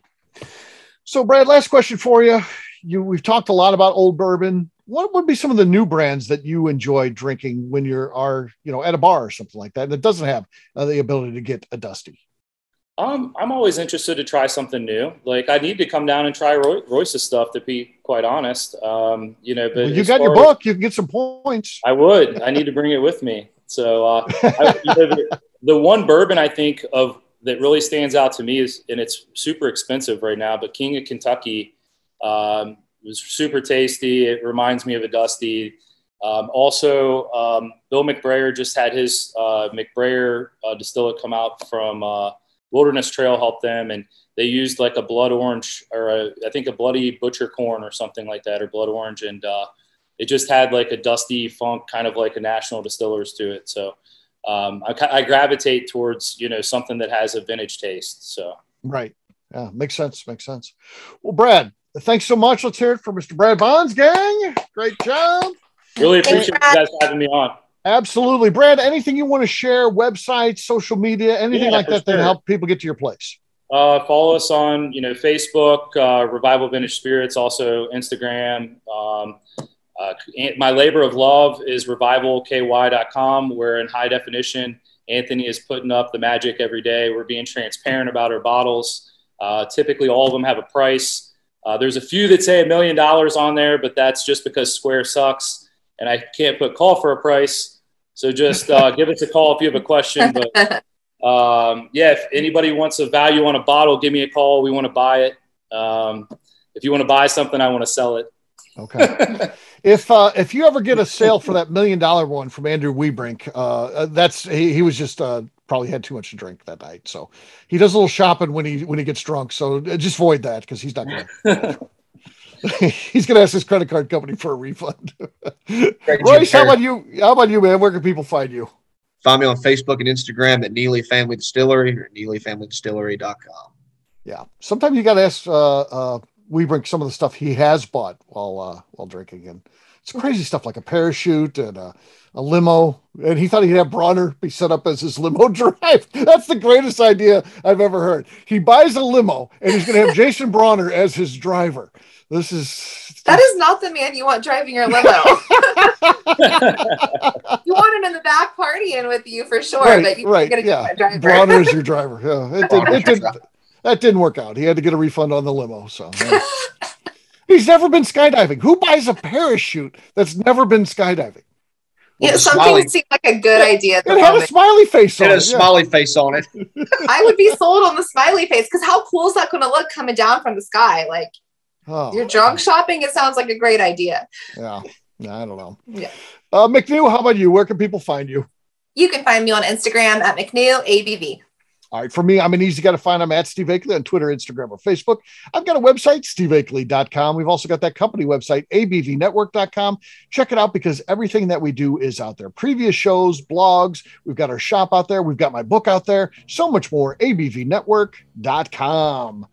So Brad, last question for you. We've talked a lot about old bourbon. What would be some of the new brands that you enjoy drinking when you're at a bar or something like that, that doesn't have the ability to get a Dusty? I'm always interested to try something new. Like I need to come down and try Royce's stuff, to be quite honest. But you got your book, you can get some points. I would. I need to bring it with me. So the one bourbon I think of that really stands out to me is, and it's super expensive right now, but King of Kentucky was super tasty. It reminds me of a Dusty. Also, Bill McBrayer just had his McBrayer distillate come out from Wilderness Trail, helped them, and they used like a blood orange or I think a bloody butcher corn or something like that, or blood orange, and it just had like a dusty funk, kind of like a National Distillers to it. So I gravitate towards something that has a vintage taste. So right, yeah, makes sense. Well, Brad, thanks so much. Let's hear it for Mr. Brad Bonds, gang. Great job. Really appreciate you guys having me on. Absolutely. Brad, anything you want to share, websites, social media, anything like that that help people get to your place? Follow us on, Facebook, Revival Vintage Spirits, also Instagram. My labor of love is revivalky.com. We're in high definition. Anthony is putting up the magic every day. We're being transparent about our bottles. Typically, all of them have a price. There's a few that say $1 million on there, but that's just because Square sucks, and I can't put call for a price. So just give us a call if you have a question. But if anybody wants a value on a bottle, give me a call. We want to buy it. If you want to buy something, I want to sell it. Okay. If you ever get a sale for that $1 million one from Andrew Webrink, he was just probably had too much to drink that night. So he does a little shopping when he gets drunk. So just void that, because he's not going to. He's going to ask his credit card company for a refund. Royce, how about you, man? Where can people find you? Find me on Facebook and Instagram at Neeley Family Distillery or NeeleyFamilyDistillery.com. Yeah. Sometimes you got to ask Webrink some of the stuff he has bought while drinking. And it's crazy stuff like a parachute and a limo. And he thought he'd have Bronner be set up as his limo drive. That's the greatest idea I've ever heard. He buys a limo and he's going to have Jason Bronner as his driver. That is not the man you want driving your limo. You want him in the back partying with you for sure, but you're going to get a driver. Bronner is your driver. Yeah, that didn't work out. He had to get a refund on the limo. So he's never been skydiving. Who buys a parachute that's never been skydiving? Yeah, something seemed like a good idea. It had a smiley face on it. It had a smiley face on it. I would be sold on the smiley face, because how cool is that going to look coming down from the sky? Like, you're drunk shopping? It sounds like a great idea. Yeah, I don't know. Yeah. McNew, how about you? Where can people find you? You can find me on Instagram at McNew ABV. All right, for me, I'm an easy guy to find. I'm at Steve Akeley on Twitter, Instagram, or Facebook. I've got a website, steveakeley.com. We've also got that company website, abvnetwork.com. Check it out because everything that we do is out there. Previous shows, blogs, we've got our shop out there. We've got my book out there. So much more, abvnetwork.com.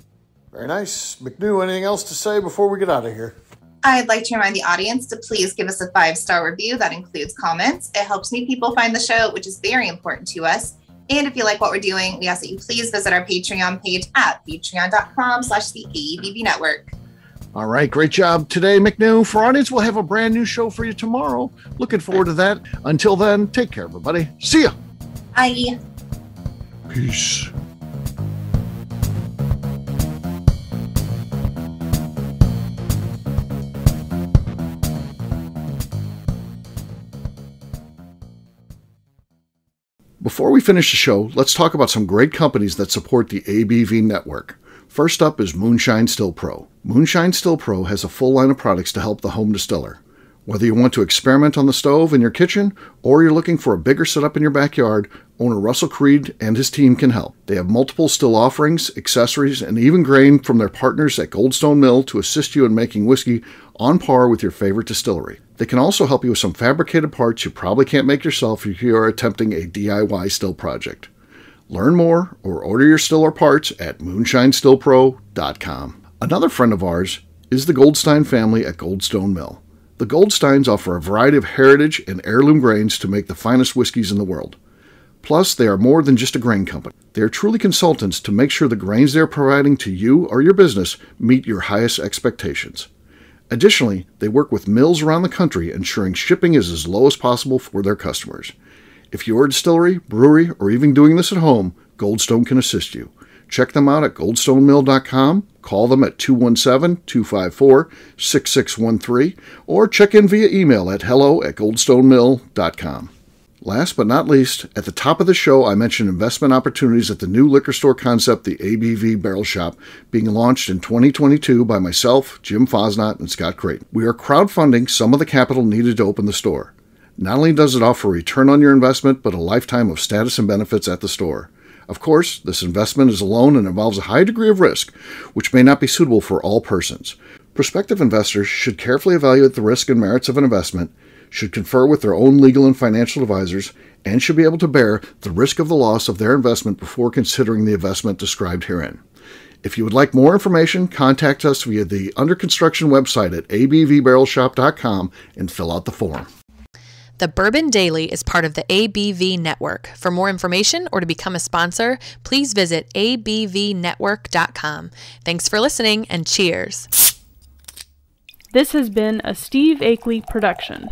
Very nice. McNew, anything else to say before we get out of here? I'd like to remind the audience to please give us a 5-star review. That includes comments. It helps new people find the show, which is very important to us. And if you like what we're doing, we ask that you please visit our Patreon page at patreon.com/the ABV Network. All right, great job today, McNew. For our audience, we'll have a brand new show for you tomorrow. Looking forward to that. Until then, take care, everybody. See ya. Bye. Peace. Before we finish the show, let's talk about some great companies that support the ABV network. First up is Moonshine Still Pro. Moonshine Still Pro has a full line of products to help the home distiller. Whether you want to experiment on the stove in your kitchen or you're looking for a bigger setup in your backyard, owner Russell Creed and his team can help. They have multiple still offerings, accessories, and even grain from their partners at Goldstone Mill to assist you in making whiskey on par with your favorite distillery. They can also help you with some fabricated parts you probably can't make yourself if you are attempting a DIY still project. Learn more or order your still or parts at moonshinestillpro.com. Another friend of ours is the Goldstein family at Goldstone Mill. The Goldsteins offer a variety of heritage and heirloom grains to make the finest whiskeys in the world. Plus, they are more than just a grain company. They are truly consultants to make sure the grains they are providing to you or your business meet your highest expectations. Additionally, they work with mills around the country, ensuring shipping is as low as possible for their customers. If you are a distillery, brewery, or even doing this at home, Goldstone can assist you. Check them out at goldstonemill.com, call them at 217-254-6613, or check in via email at hello@goldstonemill.com. Last but not least, at the top of the show, I mentioned investment opportunities at the new liquor store concept, the ABV Barrel Shop, being launched in 2022 by myself, Jim Fosnot, and Scott Creighton. We are crowdfunding some of the capital needed to open the store. Not only does it offer a return on your investment, but a lifetime of status and benefits at the store. Of course, this investment is a loan and involves a high degree of risk, which may not be suitable for all persons. Prospective investors should carefully evaluate the risk and merits of an investment, should confer with their own legal and financial advisors, and should be able to bear the risk of the loss of their investment before considering the investment described herein. If you would like more information, contact us via the under construction website at abvbarrelshop.com and fill out the form. The Bourbon Daily is part of the ABV Network. For more information or to become a sponsor, please visit abvnetwork.com. Thanks for listening and cheers. This has been a Steve Akeley production.